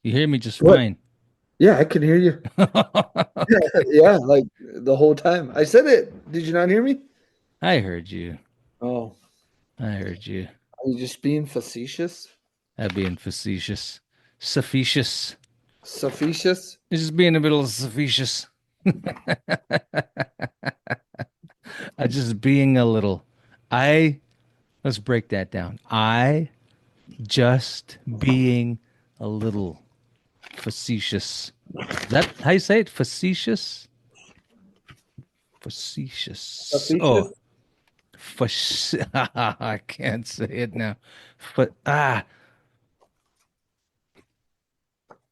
You hear me just What? fine. Yeah, I can hear you. Yeah, like the whole time. I said it. Did you not hear me? I heard you. Oh, I heard you. are you just being facetious? That being facetious. Facetious. Facetious? It's just being a little facetious. I just being a little. I let's break that down. I just being a little facetious. Is that how you say it? Facetious? Facetious. Facetious? Oh, I can't say it now. But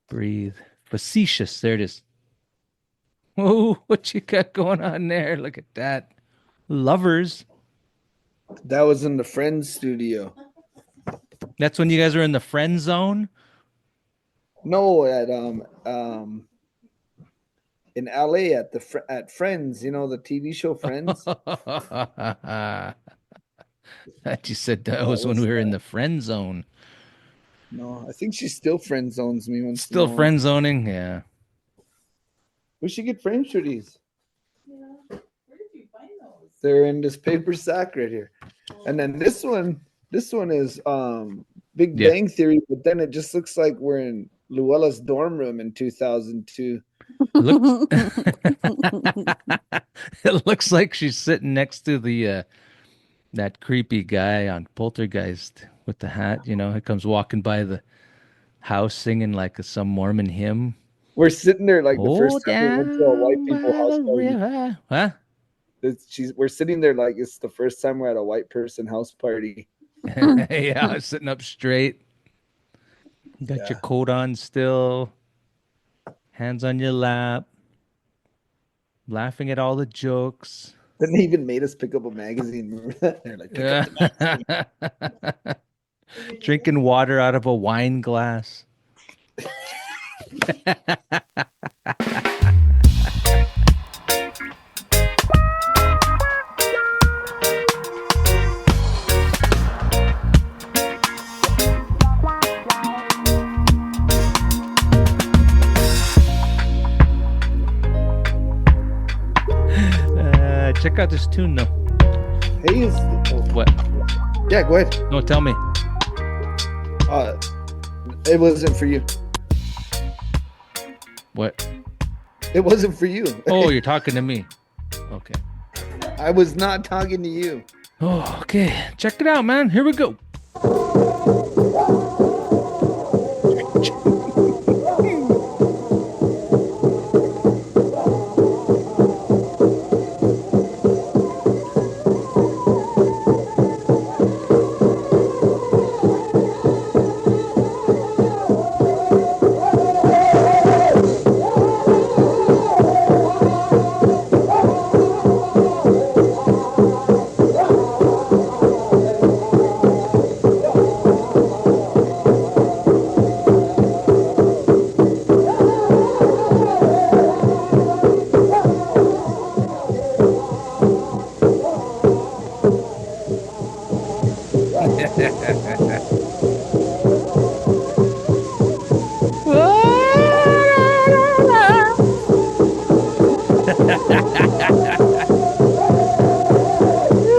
breathe. Facetious. There it is. Oh, what you got going on there? Look at that. Lovers. That was in the Friends studio. That's when you guys are in the friend zone. No, at in LA at at Friends, the TV show Friends. That you said that That was when we was were in the friend zone. no, I think she still friend zones me once in a Still while. friend zoning? Yeah. We should get frame shooties. They're in this paper sack right here. And then this one is Big Yeah. Bang Theory, but then it just looks like we're in Luella's dorm room in 2002. It looks it looks like she's sitting next to the that creepy guy on Poltergeist with the hat, he comes walking by the house singing like some Mormon hymn. We're sitting there like the Oh, first time we went to a white down people by house the party. river. Huh? We're sitting there like it's the first time we're at a white person house party. Yeah, sitting up straight. Got your Yeah. coat on still, hands on your lap, laughing at all the jokes. Then they even made us pick up a magazine. Remember that? They're like, pick up Yeah. the magazine. Drinking water out of a wine glass. Check out this tune though. Hey, What? yeah, go ahead. No, tell me. Uh, it wasn't for you. What? It wasn't for you. Oh, you're talking to me. Okay. I was not talking to you. Oh, okay. Check it out, man. Here we go.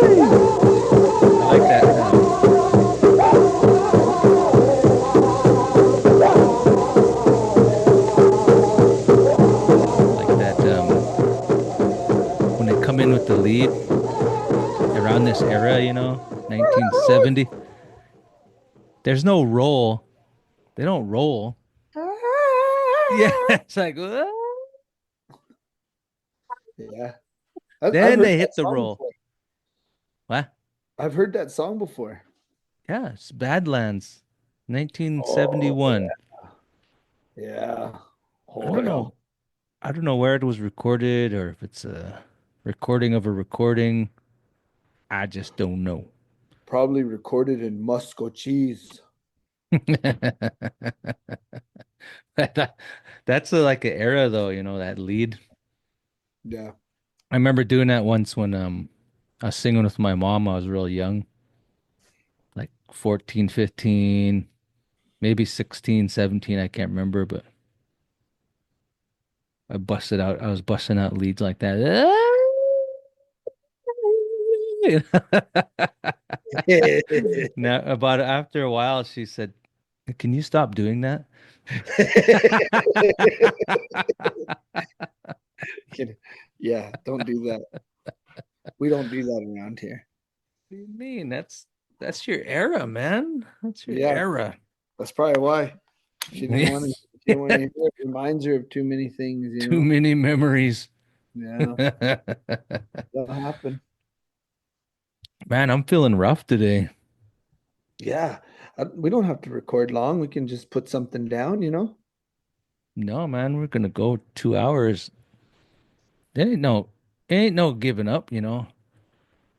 I like that. I like that. When they come in with the lead around this era, 1970. There's no roll. They don't roll. Yeah, it's like, Yeah, I've then heard they that hit the song roll. before. What? I've heard that song before. Yeah, it's Badlands, Oh 1971. yeah, yeah. I Oh don't yeah. know. I don't know where it was recorded or if it's a recording of a recording. I just don't know. Probably recorded in Musco cheese. That- That's like an era though, that lead. Yeah. I remember doing that once when I was singing with my mom. I was real young, like 14, 15. maybe 16, 17. I can't remember, but I was busting out leads like that. Now, about after a while, she said, "Can you stop doing that?" Yeah, don't do that. We don't do that around here. What do you mean? That's your era, man. That's your Yeah, era. that's probably why she didn't want to. She didn't want to hear it. Reminds her of too many things, you Too know. many memories. Yeah, that'll happen. Man, I'm feeling rough today. Yeah, we don't have to record long. We can just put something down, you know. No, man, we're gonna go 2 hours. There ain't no giving up, you know.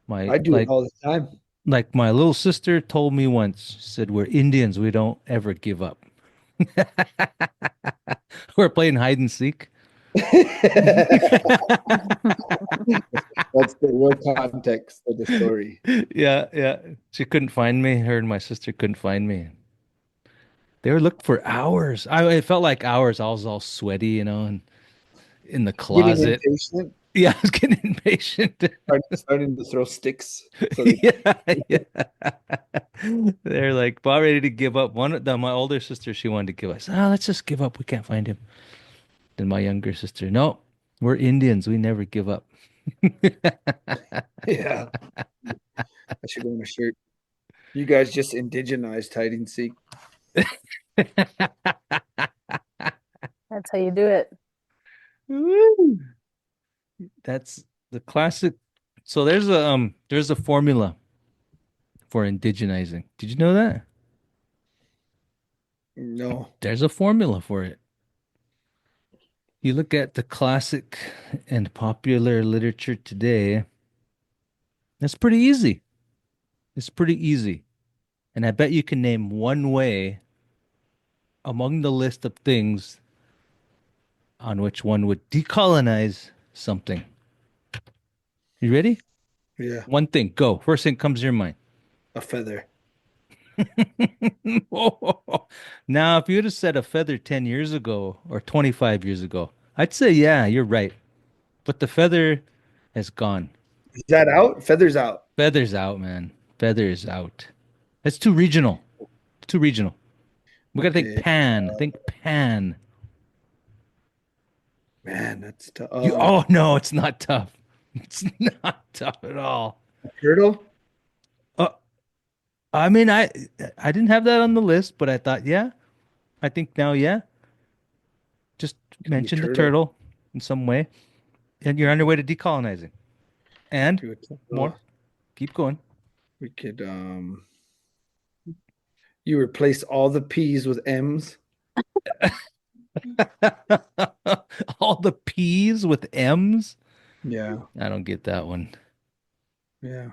My I do it all the time. like my little sister told me once, she said, "We're Indians, we don't ever give up." We're playing hide and seek. That's the real context of the story. Yeah, yeah. She couldn't find me. Her and my sister couldn't find me. They were looking for hours. It felt like hours. I was all sweaty, you know, and in the Getting closet. impatient, Yeah, I was getting impatient. starting to throw sticks. So they, Yeah, yeah. They're like about ready to give up. My older sister, she wanted to give us. Oh, let's just give up. We can't find him. Then my younger sister, no, we're Indians. We never give up. yeah, I should own a shirt. You guys just indigenized hide and seek. That's how you do it. Woo. That's the classic. So there's a formula for indigenizing. Did you know that? No. There's a formula for it. You look at the classic and popular literature today, it's pretty easy. It's pretty easy. And I bet you can name one way among the list of things on which one would decolonize something. You ready? Yeah, One thing, go. First thing comes to your mind. a feather. Now, if you'd have said a feather 10 years ago or 25 years ago, I'd say, yeah, you're right. But the feather has gone. Is that out? Feathers out. Feather's out, man. Feather's out. It's too regional. Too regional. We gotta think Okay, pan. Think pan. man, that's tough. Oh no, it's not tough. It's not tough at all. Turtle. Uh, I mean, I didn't have that on the list, but I thought, yeah, I think now, yeah, just Could be mention the turtle. turtle in some way, and you're on your way to decolonizing. And Do a more, turtle. keep going. We could you replace all the P's with M's. All the P's with M's. Yeah, I don't get that one. yeah.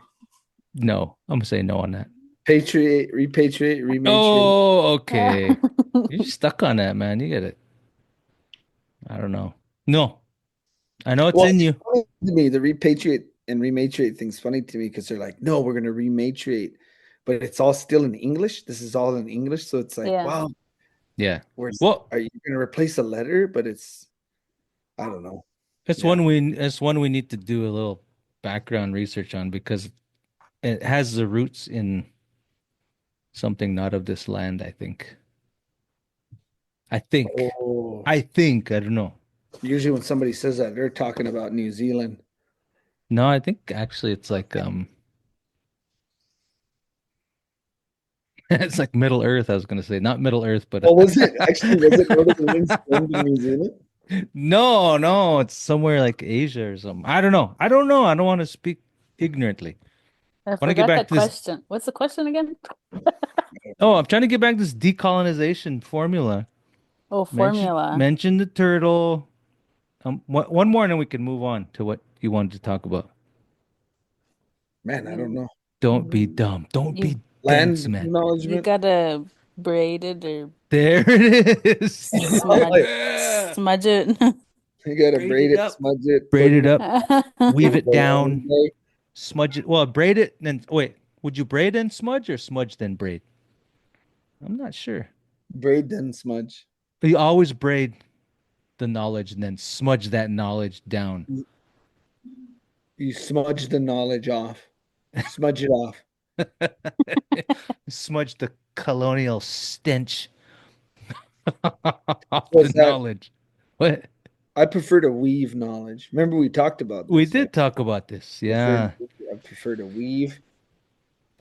No, I'm gonna say no on that. Patriate, repatriate, rematriate. Oh, okay. You're stuck on that, man. You get it. I don't know. No, I know it's Well, in it's you. funny to me, the repatriate and rematriate thing's funny to me because they're like, no, we're gonna rematriate, but it's all still in English. This is all in English, so it's like, Yeah. wow, Yeah. where's Well, are you gonna replace a letter? But it's I don't know. Yeah. it's one we need to do a little background research on because it has the roots in something not of this land, I think. I think. Oh, I don't know. usually when somebody says that, they're talking about New Zealand. No, I think actually it's like it's like Middle Earth, I was gonna say. Not Middle Earth, but Well, was it actually was it Northern Indians filmed in New Zealand? no, no, it's somewhere like Asia or something. I don't know. I don't know. I don't want to speak ignorantly. I Want to get forgot the back to this. question. What's the question again? Oh, I'm trying to get back to this decolonization formula. Oh, formula. Mention the turtle. One more, and then we can move on to what you wanted to talk about. Man, I don't know. Don't be dumb. Don't You be dense, Land man. you acknowledgement. gotta braid it or There it is. smudge Yeah. smudge it. You gotta Braid braid it it, up. smudge it, Braid put it it up. Weave in it the long down. day. Smudge it. Well, braid it, then wait. Would you braid and smudge or smudge then braid? I'm not sure. Braid then smudge. You always braid the knowledge and then smudge that knowledge down. You smudge the knowledge off. Smudge it off. Smudge the colonial stench off the What's that? knowledge. What? I prefer to weave knowledge. Remember we talked about We this, did right? talk about this. Prefer, Yeah. I prefer to weave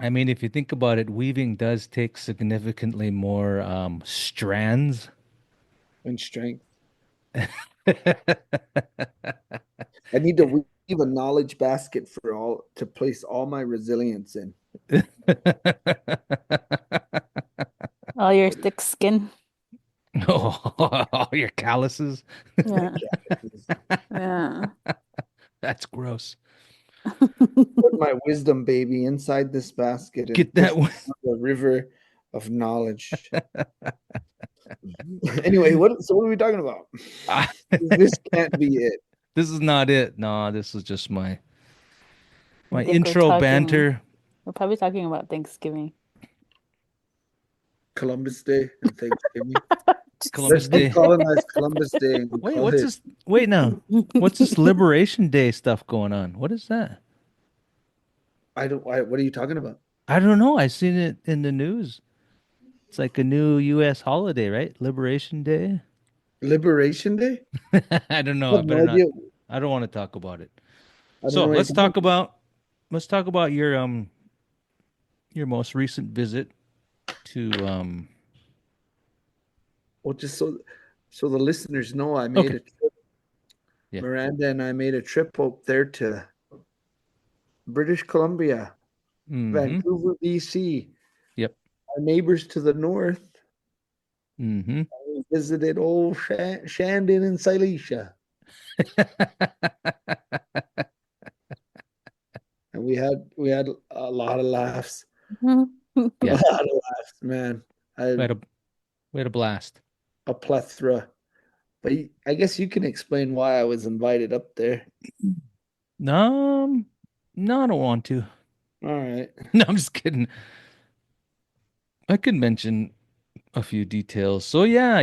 I mean, if you think about it, weaving does take significantly more strands. and strength. I need to weave a knowledge basket for all to place all my resilience in. All your thick skin. Oh, your calluses. Yeah. Yeah. That's gross. Put my wisdom baby inside this basket and Get that push one. down the river of knowledge. Anyway, what are we talking about? This can't be it. This is not it. No, this is just my I think intro banter. we're probably talking about Thanksgiving. Columbus Day and Thanksgiving. Columbus Let's Day. decolonize Columbus Day and Wait, call what's it. this? Wait now. What's this Liberation Day stuff going on? What is that? What are you talking about? I don't know. I seen it in the news. It's like a new U.S. holiday, right? Liberation Day. Liberation Day? I don't I know. I have better no not. idea. I don't want to talk about it. I don't So know what you're talking let's talk about your most recent visit to Well, just so the listeners know, I made Okay. a trip. Yeah. Miranda and I made a trip up there to British Columbia, Mm-hmm. Vancouver, BC. Yep. Our neighbors to the north. Mm-hmm. We visited old Shandin and Salisha, and we had a lot of laughs. A Yeah. lot of laughs, man. We I, had a we had a blast. a plethora. But I guess you can explain why I was invited up there. No, no, I don't want to. All right. No, I'm just kidding. I could mention a few details. So yeah,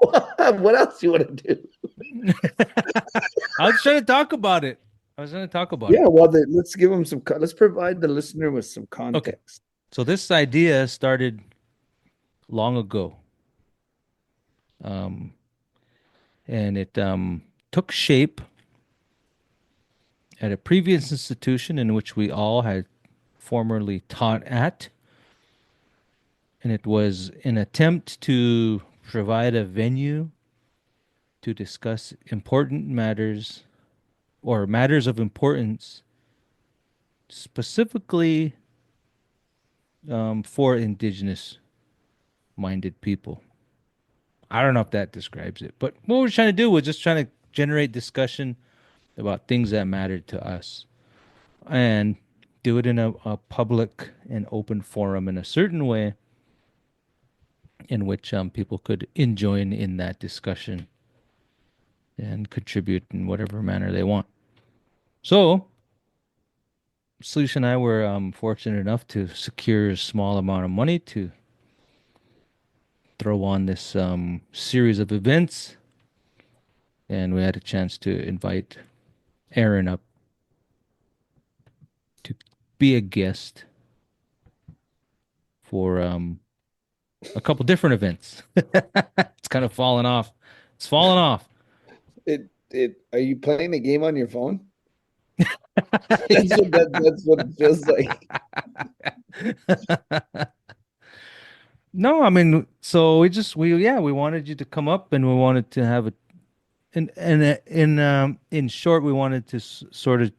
What else you want to do? I was trying to talk about it. I was trying to talk about Yeah, it. well, let's give them some. Let's provide the listener with some Okay. context. So this idea started long ago. Um, and it took shape at a previous institution in which we all had formerly taught at. And it was an attempt to provide a venue to discuss important matters or matters of importance specifically for Indigenous minded people. I don't know if that describes it, but what we're trying to do was just trying to generate discussion about things that mattered to us and do it in a public and open forum in a certain way in which people could join in that discussion and contribute in whatever manner they want. So, Salisha and I were fortunate enough to secure a small amount of money to throw on this series of events, and we had a chance to invite Aaron up to be a guest for a couple different events. It's kind of fallen off. It's fallen off. Are you playing a game on your phone? That's what it feels like. No, I mean, so we wanted you to come up, and we wanted to have a in short, we wanted to sort of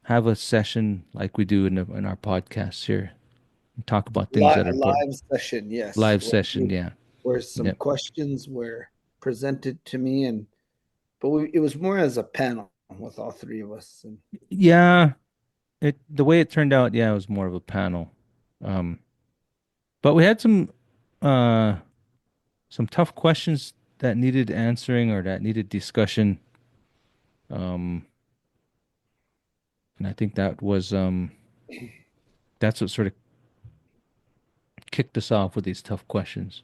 have a session like we do in our podcasts here and talk about things that are important. Live session, yes. Live session, yeah. Where some Yep. questions were presented to me, it was more as a panel with all three of us. And Yeah, the way it turned out, yeah, it was more of a panel. But we had some tough questions that needed answering or that needed discussion. And I think that's what sort of kicked us off with these tough questions.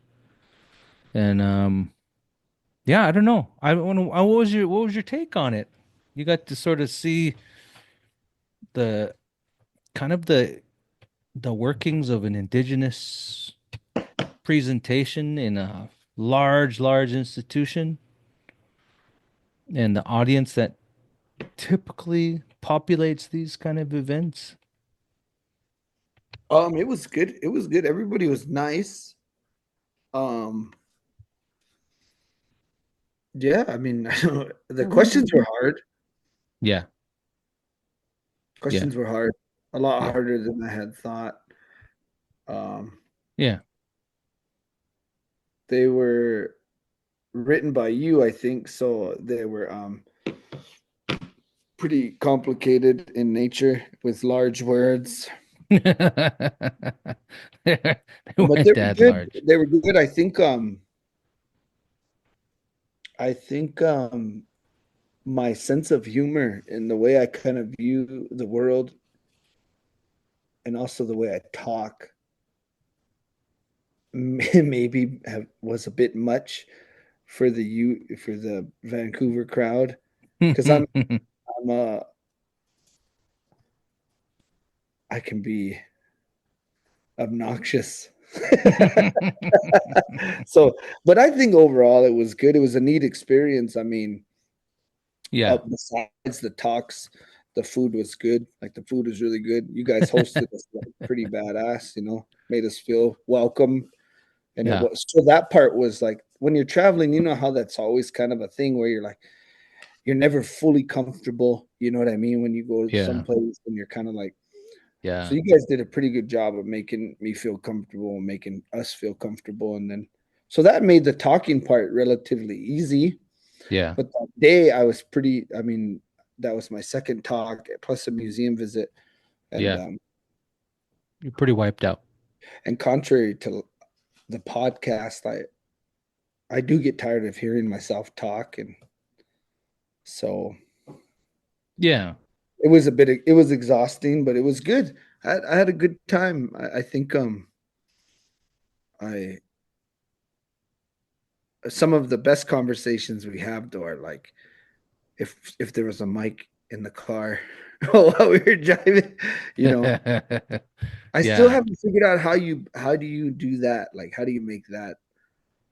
And yeah, I don't know. I want to, what was your take on it? You got to sort of see the kind of the workings of an indigenous presentation in a large institution and the audience that typically populates these kind of events. It was good. It was good. Everybody was nice. Um, yeah, I mean, the questions were hard. Yeah, yeah, Questions were hard. A lot harder than I had thought. Um, yeah. they were written by you, I think, so they were pretty complicated in nature with large words. They But weren't they were that good. large. They were good. I think my sense of humor and the way I kind of view the world and also the way I talk maybe was a bit much for the Vancouver crowd because I'm I can be obnoxious. So, but I think overall it was good. It was a neat experience. I mean, Yeah. besides the talks, the food was good. Like the food was really good. You guys hosted us like, pretty badass. Made us feel welcome, and it Yeah. was so that part was like when you're traveling. You know how that's always kind of a thing where you're like you're never fully comfortable. You know what I mean? When you go Yeah. someplace and you're kind of like. So Yeah. you guys did a pretty good job of making me feel comfortable and making us feel comfortable, and then so that made the talking part relatively easy. Yeah. But that day I was pretty. I mean, that was my second talk plus a museum visit, and Yeah. You're pretty wiped out. contrary to the podcast, I do get tired of hearing myself talk, and so Yeah. it was exhausting, but it was good. I had a good time. I think I some of the best conversations we have though are like if there was a mic in the car while we were driving, you know. I still Yeah. haven't figured out how do you do that? Like how do you make that?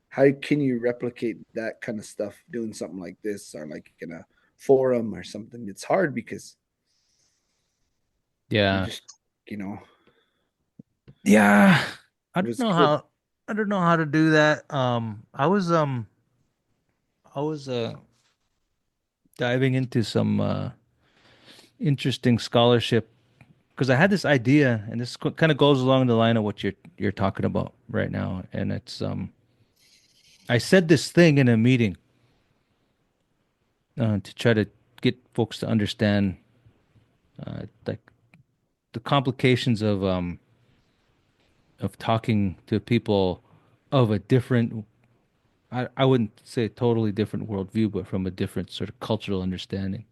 How can you replicate that kind of stuff doing something like this or like in a forum or something? It's hard because you Yeah. just you know Yeah. it was good. I don't know how to do that. I was diving into some interesting scholarship because I had this idea and this kind of goes along the line of what you're talking about right now, and it's I said this thing in a meeting to try to get folks to understand like the complications of talking to people of a different, I wouldn't say totally different worldview, but from a different sort of cultural understanding.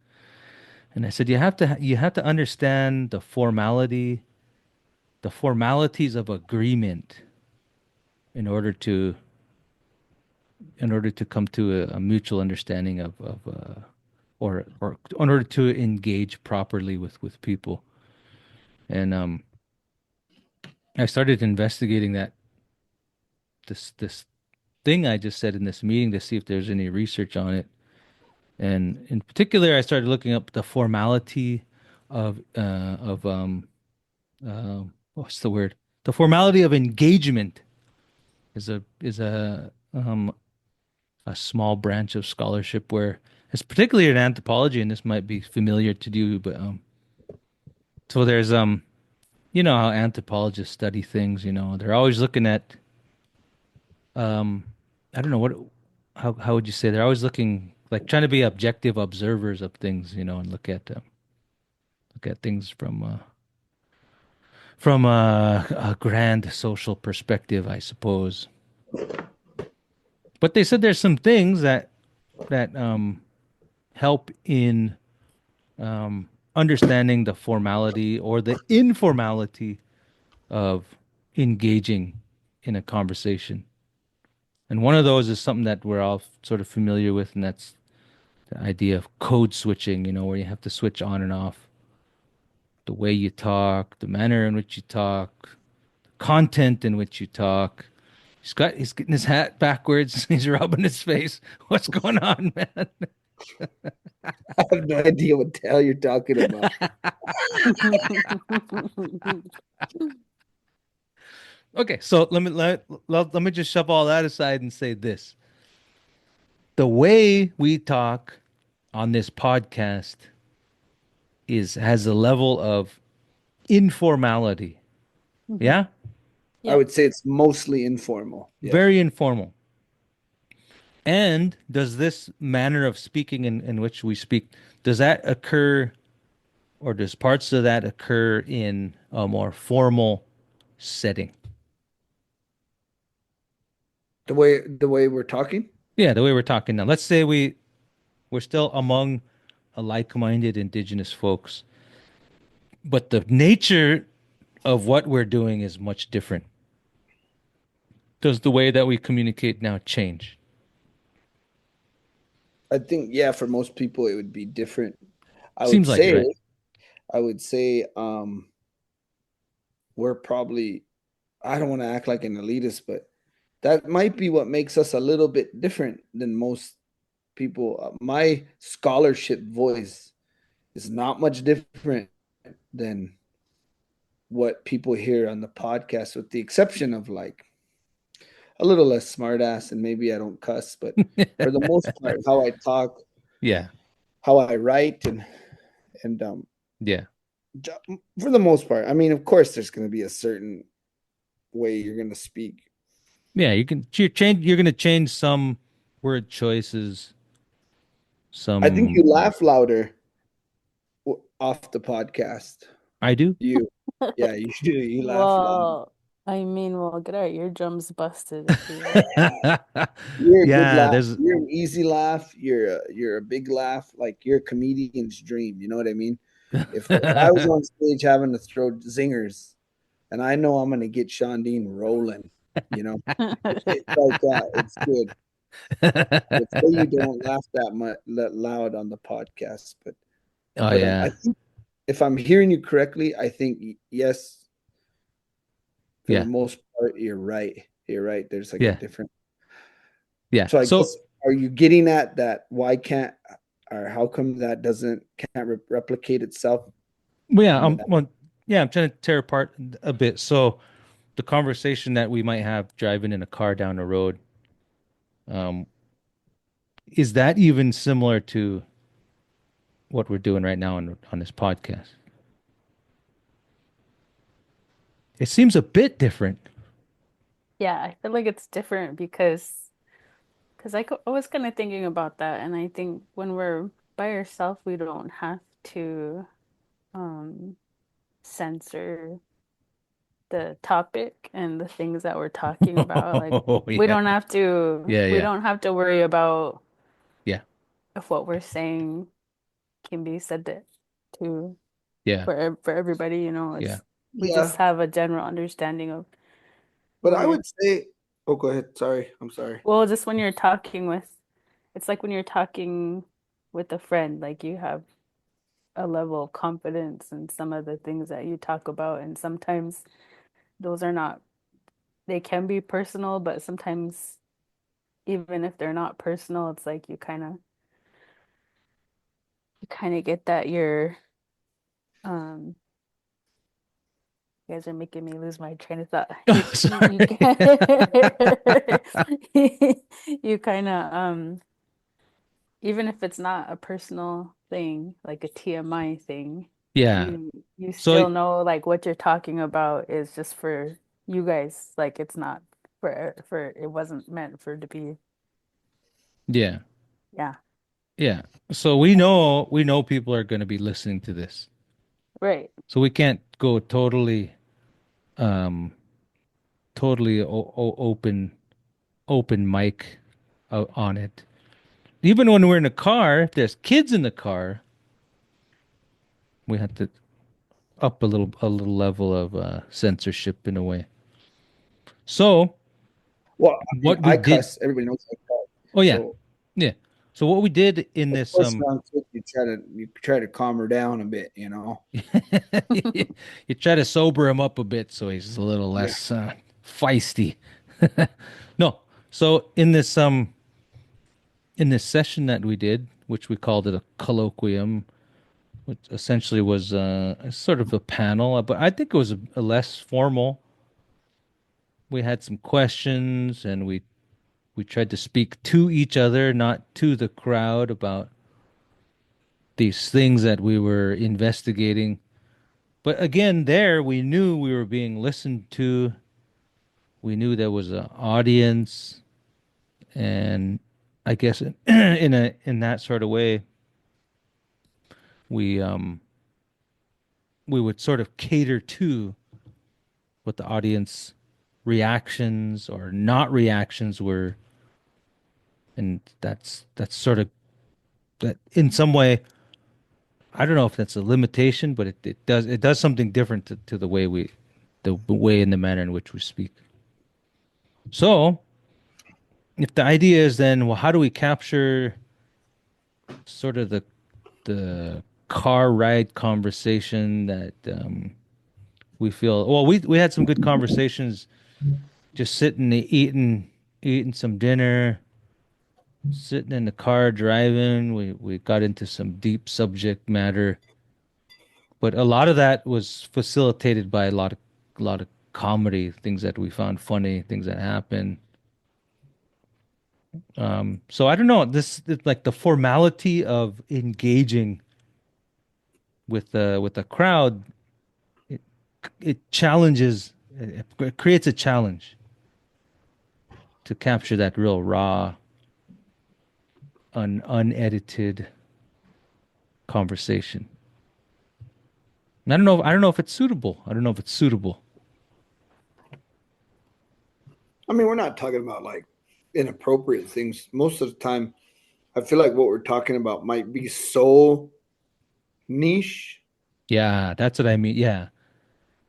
And I said you have to understand the formalities of agreement in order to come to a mutual understanding or in order to engage properly with people. And I started investigating this thing I just said in this meeting to see if there's any research on it. And in particular, I started looking up the formality of what's the word? The formality of engagement is a small branch of scholarship where it's particularly in anthropology, and this might be familiar to you, but so there's you know how anthropologists study things, they're always looking at um I don't know how would you say they're always looking like trying to be objective observers of things, and look at things from a grand social perspective, I suppose. But they said there's some things that help in understanding the formality or the informality of engaging in a conversation. And one of those is something that we're all sort of familiar with, and that's the idea of code switching, where you have to switch on and off the way you talk, the manner in which you talk, the content in which you talk. He's getting his hat backwards. He's rubbing his face. What's going on, man? I have no idea what the hell you're talking about. Okay, so let me just shove all that aside and say this. The way we talk on this podcast is has a level of informality. Mhm. Yeah? I Yep. would say it's mostly informal. Yes. Very informal. And does this manner of speaking in which we speak, does that occur or does parts of that occur in a more formal setting? The way we're talking. Yeah, the way we're talking now. Let's say we're still among a like-minded indigenous folks, but the nature of what we're doing is much different. Does the way that we communicate now change? I think yeah, for most people it would be different. I would Seems like it, say right? I would say we're probably I don't want to act like an elitist, but that might be what makes us a little bit different than most people. My scholarship voice is not much different than what people hear on the podcast, with the exception of like a little less smartass and maybe I don't cuss, but for the most part, how I talk, Yeah, how I write, and yeah, for the most part, I mean, of course, there's going to be a certain way you're going to speak. yeah. You're gonna change some word choices. I think you Some laugh louder off the podcast. I do. You, yeah, you do. You laugh louder. Well, I mean, we'll get our eardrums busted if we You're a good Yeah, laugh. there's You're an easy laugh. You're a big laugh. Like you're a comedian's dream. You know what I mean? If I was on stage having to throw zingers, and I know I'm gonna get Shandin rolling, you know, shit like that. It's good. But say you don't laugh that much that loud on the podcast, but Oh I yeah. think if I'm hearing you correctly, I think yes, for the Yeah. most part, you're right. You're right. There's like a Yeah. different. Yeah. So I So guess are you getting at that? Why can't or how come that doesn't can't replicate itself well, yeah, in that? yeah, I'm trying to tear apart a bit. So the conversation that we might have driving in a car down the road, um, is that even similar to what we're doing right now on this podcast? It seems a bit different. Yeah, I feel like it's different because I was kind of thinking about that, and I think when we're by ourselves, we don't have to um censor the topic and the things that we're talking about. Like Oh yeah. Yeah, we yeah. don't have to worry about Yeah. if what we're saying can be said to Yeah. for everybody, Yeah. it's we Yeah, just have a general understanding of but when I you're would say, oh, go ahead. Sorry, I'm sorry. well, just when you're talking with it's like when you're talking with a friend, like you have a level of confidence in some of the things that you talk about, and sometimes those are not they can be personal, but sometimes even if they're not personal, it's like you kind of get that you're um you guys are making me lose my train of thought. Oh, You sorry. you kind of even if it's not a personal thing, like a TMI thing, Yeah. you So still know like what you're talking about is just for you guys. Like it's not for it wasn't meant for to be. yeah. Yeah, Yeah. So we know people are going to be listening to this. right. So we can't go um totally open mic on it. Even when we're in a car, if there's kids in the car, we have to up a little level of censorship in a way. So Well, I mean, what we I did, cuss. Everybody knows I cuss. oh yeah, So yeah. So what we did in of this course, around kids, you try to calm her down a bit, you know. you try to sober him up a bit so he's a little Yeah. less feisty. No. So in this session that we did, which we called it a colloquium, which essentially was sort of a panel, but I think it was a less formal. We had some questions and we tried to speak to each other, not to the crowd, about these things that we were investigating. But again, there we knew we were being listened to. We knew there was an audience, and I guess in that sort of way, we um we would sort of cater to what the audience reactions or not reactions were, and that's sort of that in some way. I don't know if that's a limitation, but it does something different to the way and the manner in which we speak. So if the idea is then, well, how do we capture sort of the car ride conversation that we feel? Well, we had some good conversations just sitting eating some dinner, sitting in the car driving. We got into some deep subject matter, but a lot of that was facilitated by a lot of comedy, things that we found funny, things that happened. So I don't know, this like the formality of engaging with the crowd, it, it challenges, it creates a challenge to capture that real raw, unedited conversation. And I don't know if it's suitable. I don't know if it's suitable. I mean, we're not talking about like inappropriate things. Most of the time, I feel like what we're talking about might be so niche. Yeah, that's what I mean. Yeah.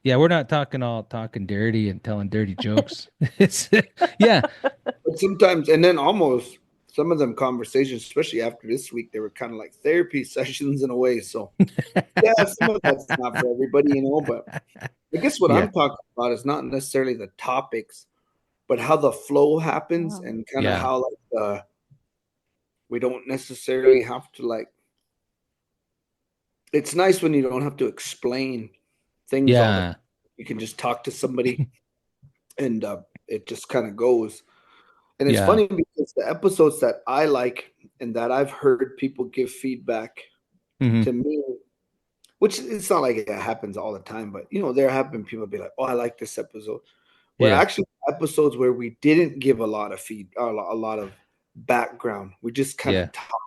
Yeah, we're not talking dirty and telling dirty jokes. It's yeah. But sometimes, and then almost some of them conversations, especially after this week, they were kind of like therapy sessions in a way. So, yeah, some of that's not for everybody, you know. But I guess what Yeah. I'm talking about is not necessarily the topics, but how the flow happens Um, and kind of Yeah. how like we don't necessarily have to like. It's nice when you don't have to explain things all the time. Yeah. You can just talk to somebody and it just kind of goes. And it's Yeah. funny because the episodes that I like and that I've heard people give feedback Hmm. to me, which it's not like it happens all the time, but you know, there have been people be like, "Oh, I like this episode." Where Yeah. actually episodes where we didn't give a lot of a lot of background, we just kind Yeah. of talk.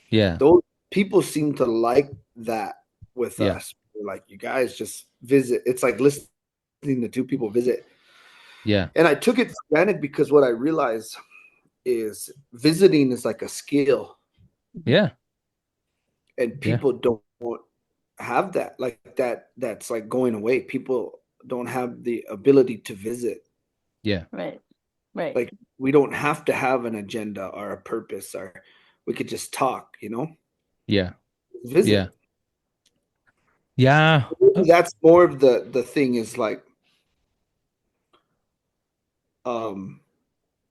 Yeah. Those people seem to like that with Yeah. us. We're like, you guys just visit. It's like listening to two people visit. Yeah. And I took it for granted because what I realized is visiting is like a skill, Yeah. and Yeah. people don't have that. Like that's like going away. People don't have the ability to visit. Yeah. right, right. Like we don't have to have an agenda or a purpose, or we could just talk, you know, Yeah. Yeah. visit. Yeah. That's more of the thing is like um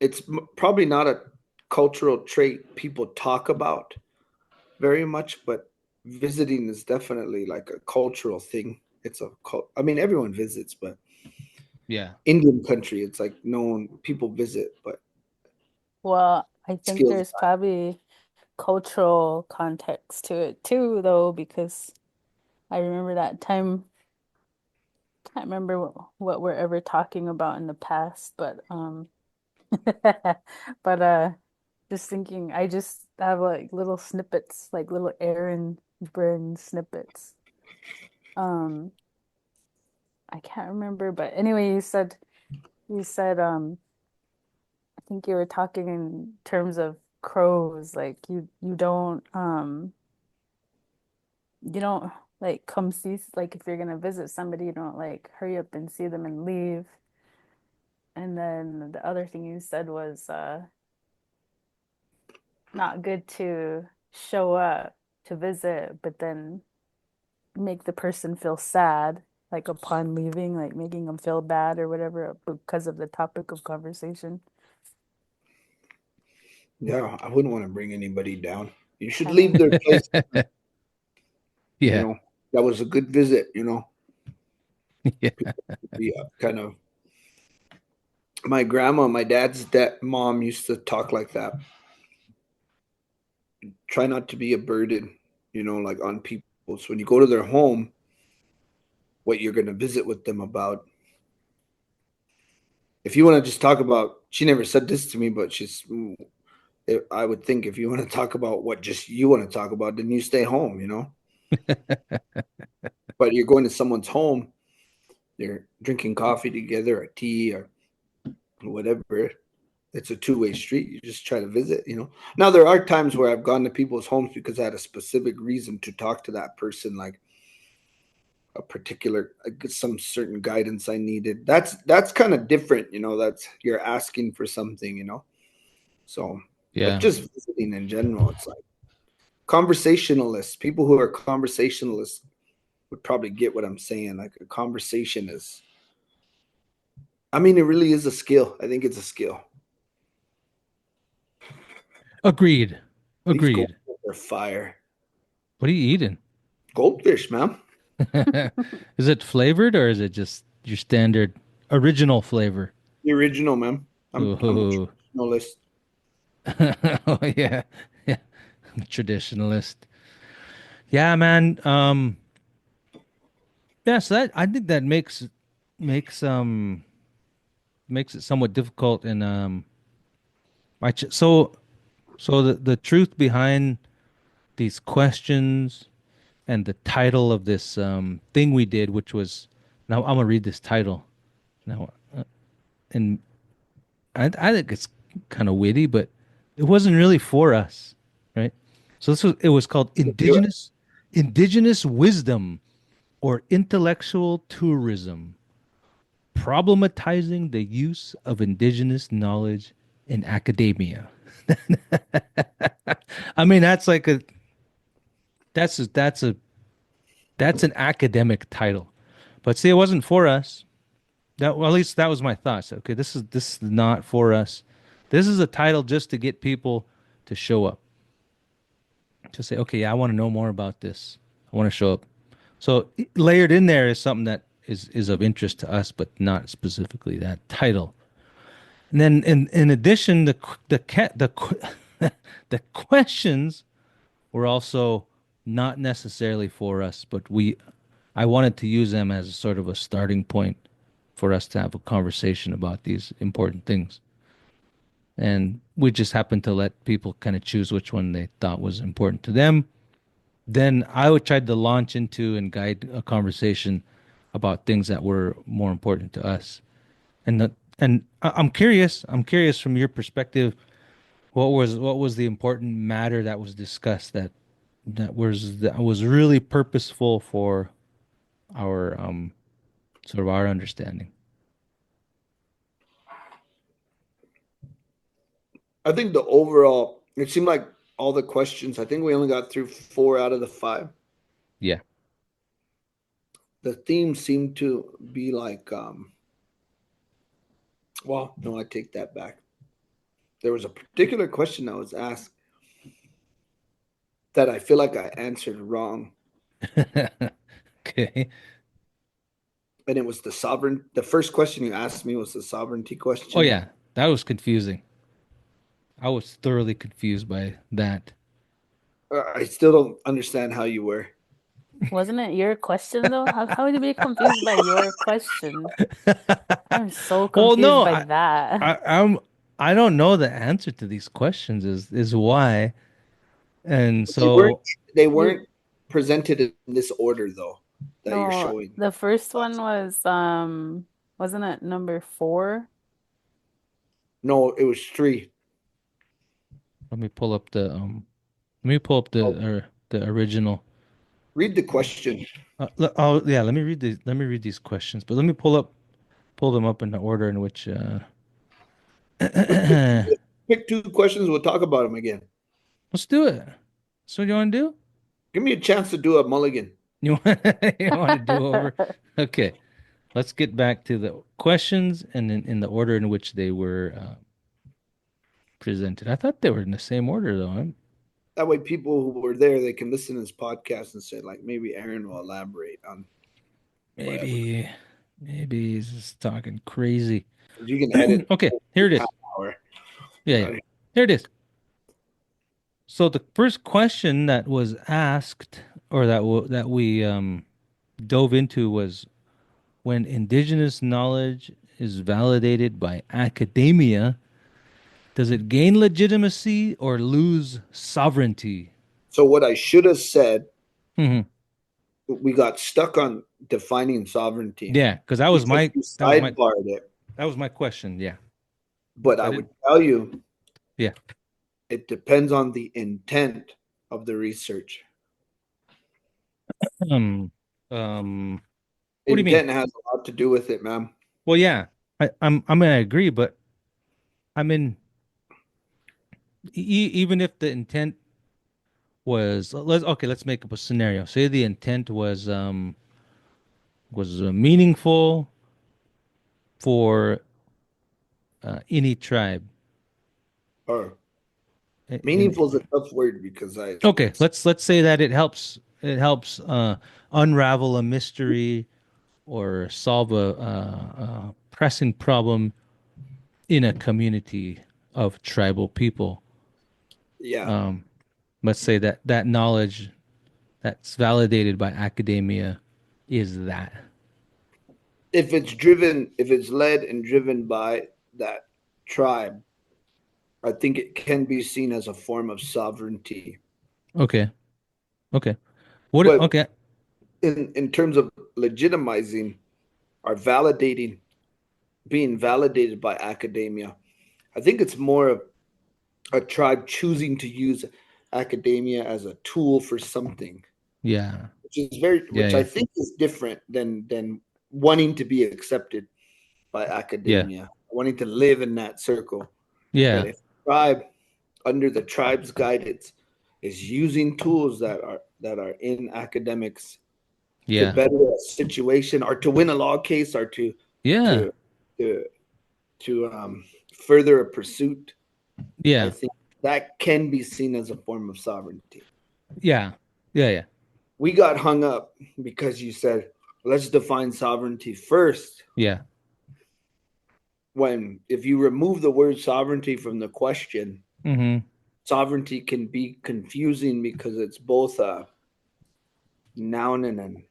it's probably not a cultural trait people talk about very much, but visiting is definitely like a cultural thing. It's a cult. I mean, everyone visits, but Yeah. Indian country, it's like known people visit, but Well, I think skills. there's probably cultural context to it too, though, because I remember that time, can't remember what we're ever talking about in the past, but but just thinking, I just have like little snippets, like little Aaron Brien snippets. Um, I can't remember, but anyway, you said I think you were talking in terms of crows, like you don't like come see, like if you're gonna visit somebody, you don't like hurry up and see them and leave. And then the other thing you said was not good to show up to visit, but then make the person feel sad, like upon leaving, like making them feel bad or whatever because of the topic of conversation. Yeah, I wouldn't want to bring anybody down. You should I leave mean, their place, you Yeah. know. That was a good visit, Yeah. be kind of my grandma, my dad's mom used to talk like that. Try not to be a burden, like on people. So when you go to their home, what you're going to visit with them about. If you want to just talk about, she never said this to me, but I would think if you want to talk about what just you want to talk about, then you stay home. But you're going to someone's home, you're drinking coffee together or tea or whatever. It's a two-way street. You just try to visit. Now there are times where I've gone to people's homes because I had a specific reason to talk to that person, like a particular some certain guidance I needed. That's kind of different. That's you're asking for something. So, but Yeah. just visiting in general, it's like conversationalists. People who are conversationalists would probably get what I'm saying. Like a conversation is. I mean, it really is a skill. I think it's a skill. Agreed. These Agreed. goldfish are fire. What are you eating? Goldfish, man. Is it flavored or is it just your standard original flavor? The original, man. I'm a Ooh. traditionalist. Oh yeah. Yeah. Traditionalist. Yeah, man. Yeah, so that I think that makes makes it somewhat difficult and so the truth behind these questions and the title of this thing we did, which was now I'm gonna read this title now, and I think it's kind of witty, but it wasn't really for us, right? So it was called Do it. Indigenous Wisdom or Intellectual Tourism, Problematizing the Use of Indigenous Knowledge in Academia. I mean, that's a, that's a that's an academic title, but see, it wasn't for us. Well, at least that was my thoughts. Okay, this is not for us. This is a title just to get people to show up, to say, okay, yeah, I want to know more about this. I want to show up. So layered in there is something that is of interest to us, but not specifically that title. And then in addition, the questions were also not necessarily for us, but I wanted to use them as a sort of a starting point for us to have a conversation about these important things. And we just happened to let people kind of choose which one they thought was important to them. Then I would try to launch into and guide a conversation about things that were more important to us. I'm curious. I'm curious from your perspective, what was the important matter that was discussed that was really purposeful for our sort of our understanding. I think the overall, it seemed like all the questions, I think we only got through 4 out of the 5. Yeah. The theme seemed to be like, well, no, I take that back. There was a particular question that was asked that I feel like I answered wrong. Okay. And it was the first question you asked me was the sovereignty Oh question. yeah, that was confusing. I was thoroughly confused by that. I still don't understand how you were. wasn't it your question though? How would you be confused by your question? I'm so Well, confused no, by that. I I'm I don't know the answer to these questions is why. And They weren't so they You weren't presented in this order though that you're no, showing. the first one was wasn't it number 4? No, it was 3. let me pull up let me pull up Oh, the original. read the question. Oh yeah, let me read these questions. But let me pull up. pull them up in the order in which. Pick two questions. We'll talk about them again. Let's do it. So what you want to do? Give me a chance to do a mulligan. You want, you want to do over? Okay. Let's get back to the questions and in the order in which they were presented. I thought they were in the same order though. That way, people who were there, they can listen to this podcast and say, like, maybe Aaron will elaborate on whatever. Maybe he's just talking crazy. You can edit. Okay, here it is. Hour. Yeah. Here it is. So the first question that was asked, or that we dove into, was when indigenous knowledge is validated by academia, does it gain legitimacy or lose sovereignty? So what I should have said, Mm-hmm. we got stuck on defining sovereignty. Yeah, because that was my question. Yeah. But I would tell you, yeah, it depends on the intent of the research. What do you mean? Intent has a lot to do with it, man. Well, yeah, I agree, but I mean, even if the intent was let's make up a scenario. Say the intent was meaningful for any tribe. Or meaningful is a tough word because okay, let's say that it helps unravel a mystery or solve a pressing problem in a community of tribal people. Yeah. Let's say that knowledge that's validated by academia is that. If it's led and driven by that tribe, I think it can be seen as a form of sovereignty. Okay. Okay. In terms of legitimizing or validating, being validated by academia, I think it's more of a tribe choosing to use academia as a tool for something. Yeah. I think is different than wanting to be accepted by academia, wanting to live in that circle. Yeah. But if a tribe, under the tribe's guidance, is using tools that are in academics to better a situation or to win a law case or to further a pursuit, I think that can be seen as a form of sovereignty. Yeah. We got hung up because you said, let's define sovereignty first. Yeah. When if you remove the word sovereignty from the question, sovereignty can be confusing because it's both a noun and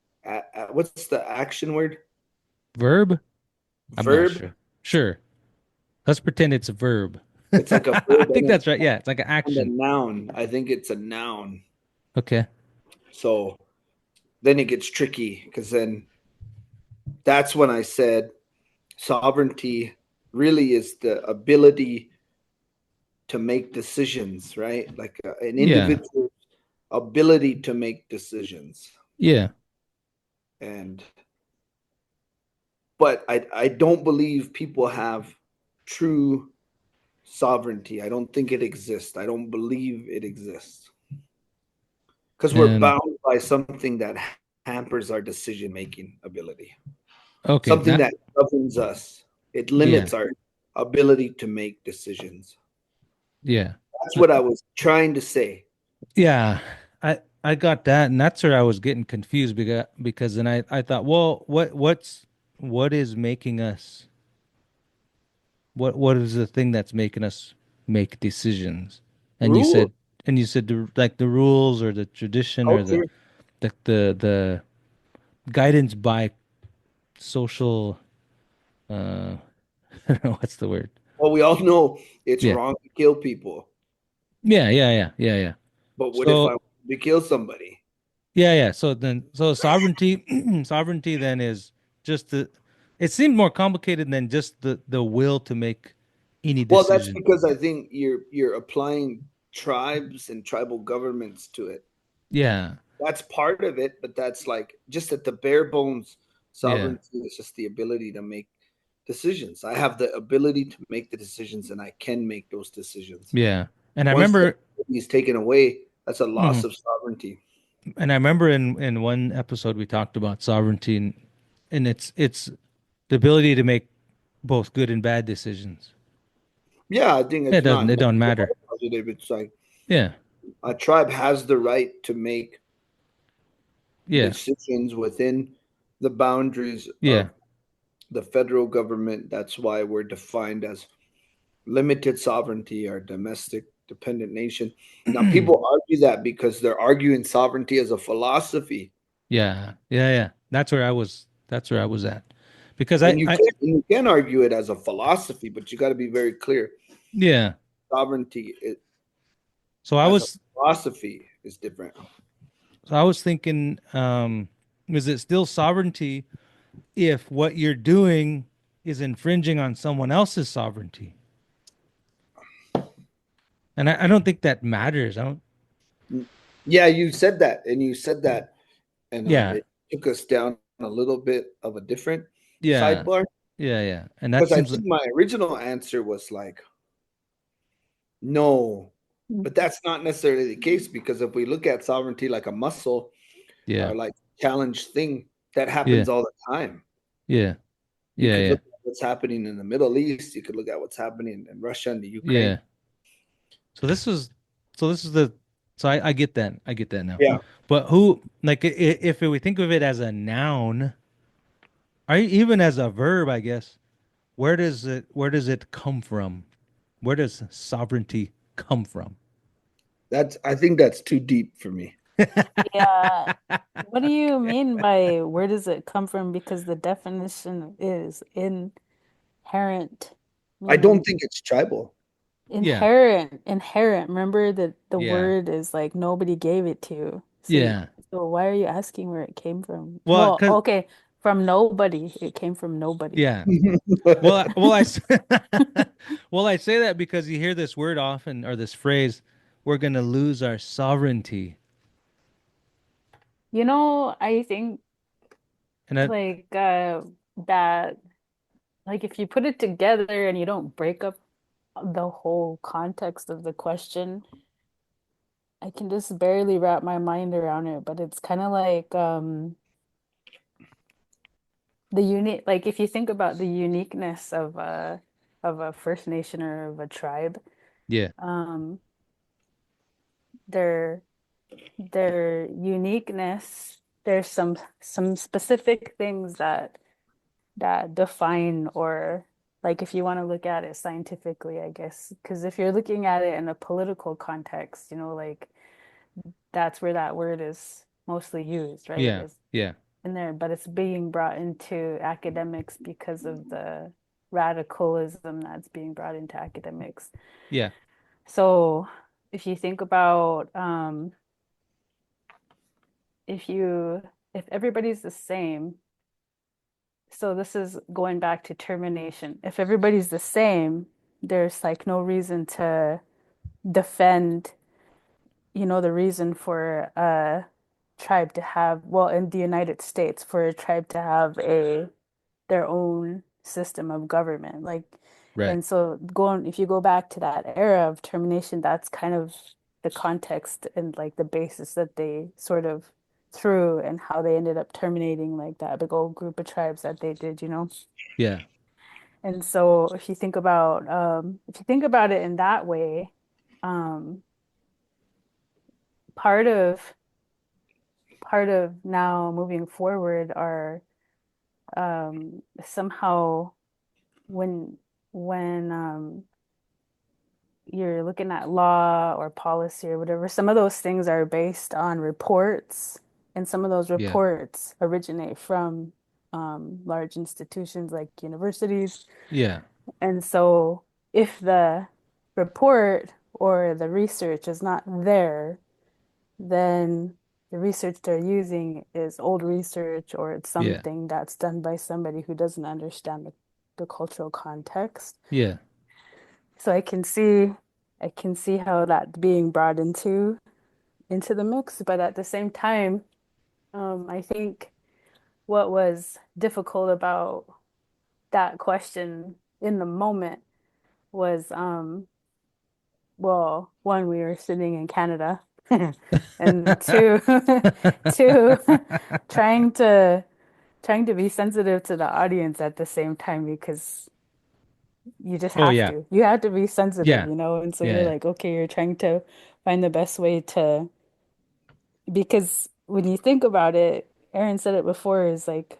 what's the action word? Verb? Verb? I'm not sure. Let's pretend it's a verb. It's like a verb. I think that's right. Yeah, it's like an action. And a noun. I think it's a noun. Okay. So then it gets tricky because then that's when I said sovereignty really is the ability to make decisions, right? Like an individual's ability to make decisions. Yeah. But I don't believe people have true sovereignty. I don't think it exists. I don't believe it exists. Because we're bound by something that hampers our decision-making ability. Okay. Something that governs us. It limits our ability to make decisions. Yeah. That's what I was trying to say. Yeah. I got that, and that's where I was getting confused because then I thought, well, what is making us what is the thing that's making us make decisions? And rules. you said the rules or the tradition or the guidance by social I don't know what's the word. Well, we all know it's wrong to kill people. Yeah. But what if I want to kill somebody? Yeah. So sovereignty then is just it seemed more complicated than just the will to make any decision. Well, that's because I think you're applying tribes and tribal governments to it. Yeah. That's part of it, but that's like just at the bare bones, sovereignty is just the ability to make decisions. I have the ability to make the decisions, and I can make those decisions. Yeah. And I Once the remember ability is taken away, that's a loss mhm. of sovereignty. And I remember in one episode we talked about sovereignty and it's the ability to make both good and bad decisions. Yeah, I think it's not It don't negative matter. or positive. It's like Yeah. a tribe has the right to make Yeah. decisions within the boundaries Yeah. of the federal government. That's why we're defined as limited sovereignty or domestic dependent nation. Now, people argue that because they're arguing sovereignty as a philosophy, Yeah. Yeah. Yeah. That's where I was at. Because and you can argue it as a philosophy, but you got to be very clear. yeah. Sovereignty So I as a was philosophy is different. so I was thinking, is it still sovereignty if what you're doing is infringing on someone else's sovereignty? And I don't think that matters. I don't Yeah, you said that, and you said that, and yeah. it took us down a little bit of a different Yeah. sidebar Yeah, yeah. And that because I seems like think my original answer was like no, but that's not necessarily the case because if we look at sovereignty like a muscle yeah. or like challenge thing, that Yeah. happens all the time. Yeah. You Yeah, could yeah. look at what's happening in the Middle East. You could look at what's happening in Russia and the Ukraine. Yeah. So this is the so I get that. I get that now. Yeah, But who like if we think of it as a noun, or even as a verb, I guess, where does it come from? Where does sovereignty come from? I think that's too deep for me. Yeah. What do you mean by where does it come from? Because the definition is inherent, I don't meaning think it's tribal. Yeah. inherent. Remember that the Yeah. word is like nobody gave it to you. Yeah. So why are you asking where it came from? Well, Well, cuz okay, from nobody. It came from nobody. yeah. Well, well, I say that because you hear this word often or this phrase, we're going to lose our sovereignty. I think And that like that like if you put it together and you don't break up the whole context of the question, I can just barely wrap my mind around it, but it's kind of like the unique like if you think about the uniqueness of a First Nation or of a tribe, yeah. um their their uniqueness, there's some specific things that define or like if you want to look at it scientifically, I guess, because if you're looking at it in a political context, like that's where that word is mostly used, right? Yeah. Is Yeah. in there, but it's being brought into academics because of the radicalism that's being brought into academics. Yeah. So if you think about if you if everybody's the same, so this is going back to termination. If everybody's the same, there's like no reason to defend, the reason for a tribe to have, well, in the United States, for a tribe to have their own system of government. Like, Right. and so if you go back to that era of termination, that's kind of the context and like the basis that they sort of threw and how they ended up terminating like that big old group of tribes that they did. Yeah. And so if you think about it in that way, um, part of part of now moving forward are somehow when you're looking at law or policy or whatever, some of those things are based on reports, and some of those Yeah. reports originate from large institutions like universities. Yeah. And so if the report or the research is not there, then the research they're using is old research or it's Yeah. something that's done by somebody who doesn't understand the cultural context. Yeah. So I can see how that's being brought into the mix, but at the same time, I think what was difficult about that question in the moment was well, one, we were sitting in Canada, and two, two, trying to trying to be sensitive to the audience at the same time because you just Oh have yeah. to. You have to be sensitive, Yeah. you know? And so you're Yeah. like, okay, you're trying to find the best way to, because when you think about it, Aaron said it before, is like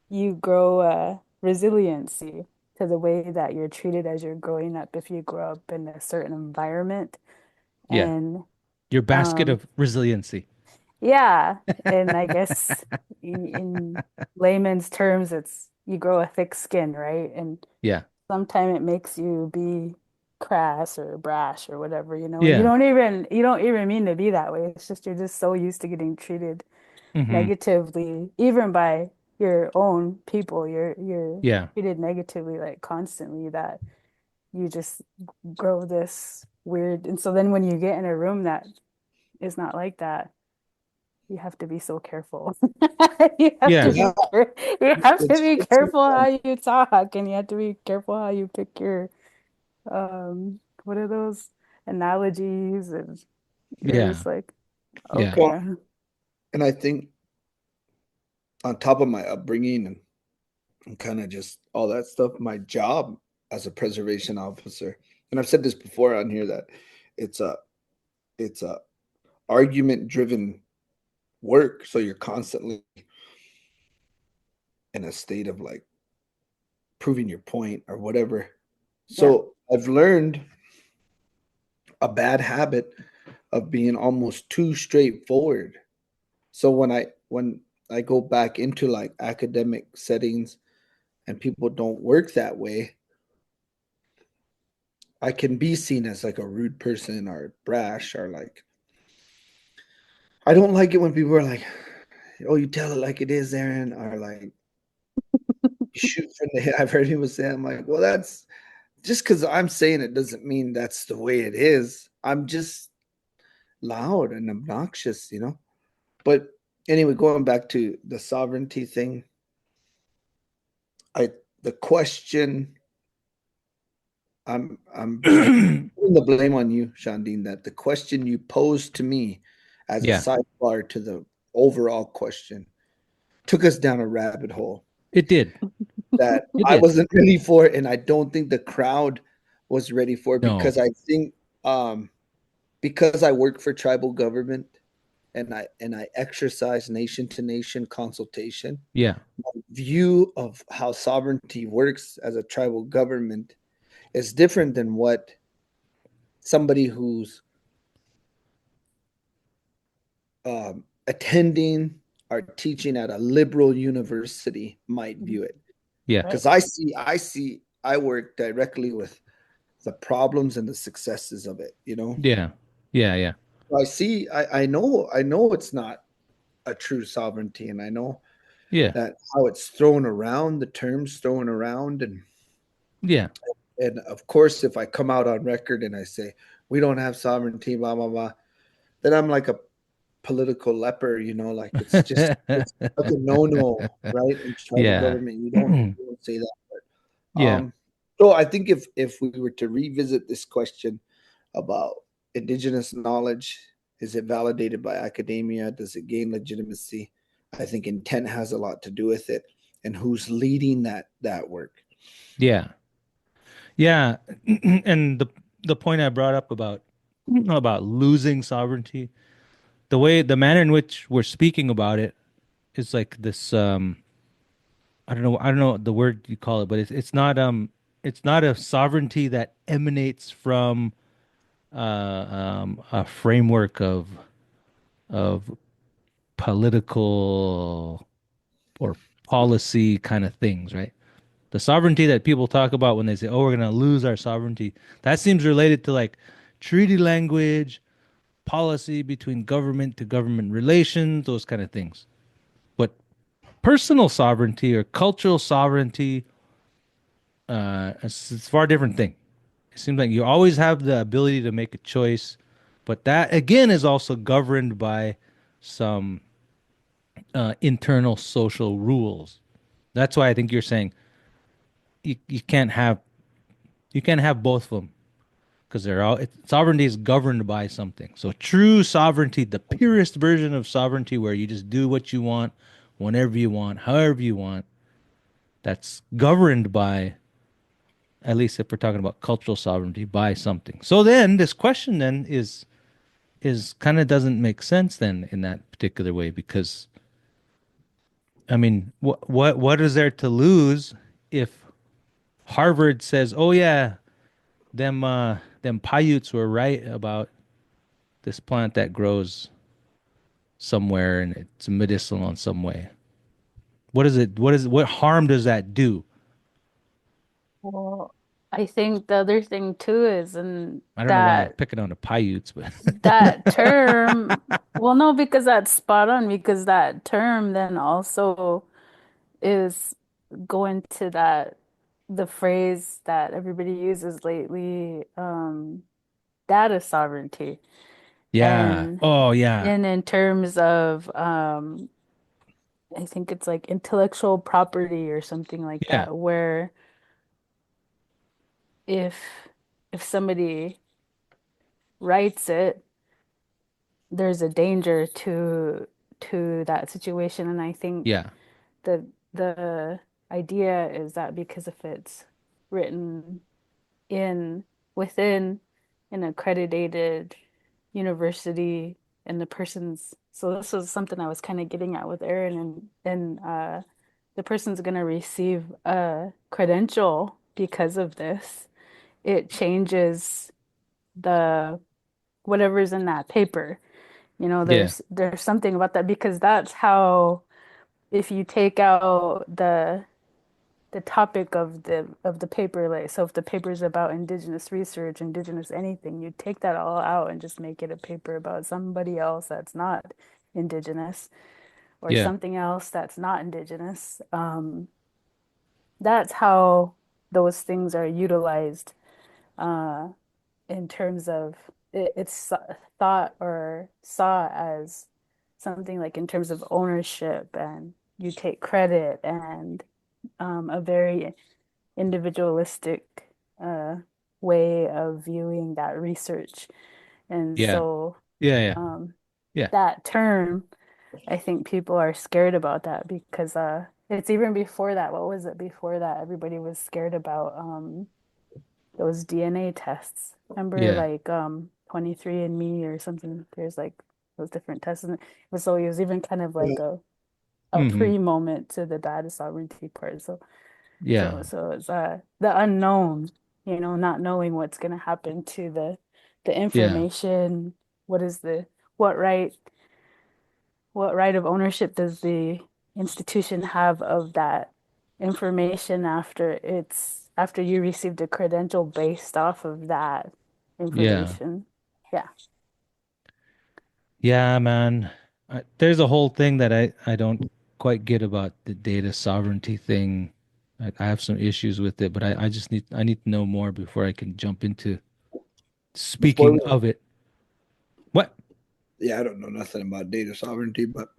you grow resiliency to the way that you're treated as you're growing up if you grow up in a certain environment. Yeah. And Your basket um, of resiliency. yeah, and I guess in layman's terms, it's you grow a thick skin, right? And Yeah. sometimes it makes you be crass or brash or whatever, you know, and Yeah. you don't even mean to be that way. It's just you're just so used to getting treated Hmm. negatively, even by your own people. You're Yeah. treated negatively like constantly that you just grow this weird. And so then when you get in a room that is not like that, you have to be so careful. You have to Yeah. Yeah, be you have to be it's careful how you talk, and you have to be careful how you pick your what are those analogies, and you're Yeah. just like, Yeah. well, okay. and I think on top of my upbringing and kind of just all that stuff, my job as a preservation officer, and I've said this before on here that it's a it's a argument driven work, so you're constantly in a state of like proving your point or whatever. Yeah. So I've learned a bad habit of being almost too straightforward. So when I go back into like academic settings and people don't work that way, I can be seen as like a rude person or brash or like I don't like it when people are like, "Oh, you tell it like it is, Aaron," or like you shoot from the hip. I've heard people say, I'm like, well, that's just because I'm saying it doesn't mean that's the way it is. I'm just loud and obnoxious, you know? But anyway, going back to the sovereignty thing, I the question I'm putting the blame on you, Shandin, that the question you posed to me as a Yeah. sidebar to the overall question took us down a rabbit hole It did. that It I did. wasn't ready for, and I don't think the crowd was ready for No. because I think because I work for tribal government and I exercise nation to nation consultation, Yeah. view of how sovereignty works as a tribal government is different than what somebody who's attending or teaching at a liberal university might view it. Yeah. Right. Because I work directly with the problems and the successes of it, you know. Yeah. Yeah. Yeah. I know it's not a true sovereignty, and I know Yeah. that how it's thrown around, the terms thrown around, Yeah. and of course, if I come out on record and I say we don't have sovereignty, blah blah blah, then I'm like a political leper, you know, like it's like a no no, right? In tribal Yeah. government, you don't say that. Yeah. Um, so I think if we were to revisit this question about indigenous knowledge, is it validated by academia? Does it gain legitimacy? I think intent has a lot to do with it, and who's leading that work. Yeah. Yeah. And the point I brought up about losing sovereignty, the manner in which we're speaking about it is like this I don't know the word you call it, but it's not a sovereignty that emanates from a framework of political or policy kind of things, right? The sovereignty that people talk about when they say, "Oh, we're going to lose our sovereignty," that seems related to like treaty language, policy between government to government relations, those kind of things. But personal sovereignty or cultural sovereignty, it's a far different thing. It seems like you always have the ability to make a choice, but that again is also governed by some internal social rules. That's why I think you're saying you can't have both of them because sovereignty is governed by something. So true sovereignty, the purest version of sovereignty, where you just do what you want, whenever you want, however you want, that's governed by, at least if we're talking about cultural sovereignty, by something. So then this question then is kind of doesn't make sense then in that particular way, because I mean, what is there to lose if Harvard says, "Oh yeah, them Paiutes were right about this plant that grows somewhere and it's medicinal in some way." What harm does that do? Well, I think the other thing too is, and I don't know why I'm that picking on the Paiutes, but that term, well, no, because that's spot on, because that term then also is going to that the phrase that everybody uses lately, data sovereignty. yeah. And Oh yeah. in terms of I think it's like intellectual property or something like Yeah. that, where if somebody writes it, there's a danger to that situation. And I think Yeah. the idea is that because if it's written in within an accredited university and the person's, so this was something I was kind of getting at with Aaron, and the person's going to receive a credential because of this, it changes the whatever's in that paper. You know, Yeah. there's something about that, because that's how, if you take out the topic of the paper, like, so if the paper is about indigenous research, indigenous anything, you take that all out and just make it a paper about somebody else that's not indigenous, or Yeah. something else that's not indigenous. That's how those things are utilized, uh, in terms of it's thought or saw as something like in terms of ownership, and you take credit, and a very individualistic uh, way of viewing that research. And Yeah. so Yeah. Yeah. um, Yeah. that term, I think people are scared about that, because it's even before that. What was it before that? Everybody was scared about those DNA tests. Remember, Yeah. like 23andMe or something. There's like those different tests, and so it was even kind of Yeah. like a Mm-hmm. pre-moment to the data sovereignty part. Yeah. So it's the unknown, not knowing what's going to happen to the Yeah. information. What is the what right what right of ownership does the institution have of that information after you received a credential based off of that Yeah. information? Yeah. Yeah, man. There's a whole thing that I don't quite get about the data sovereignty thing. I have some issues with it, but I need to know more before I can jump into Before speaking we, of it. What? yeah, I don't know nothing about data sovereignty, but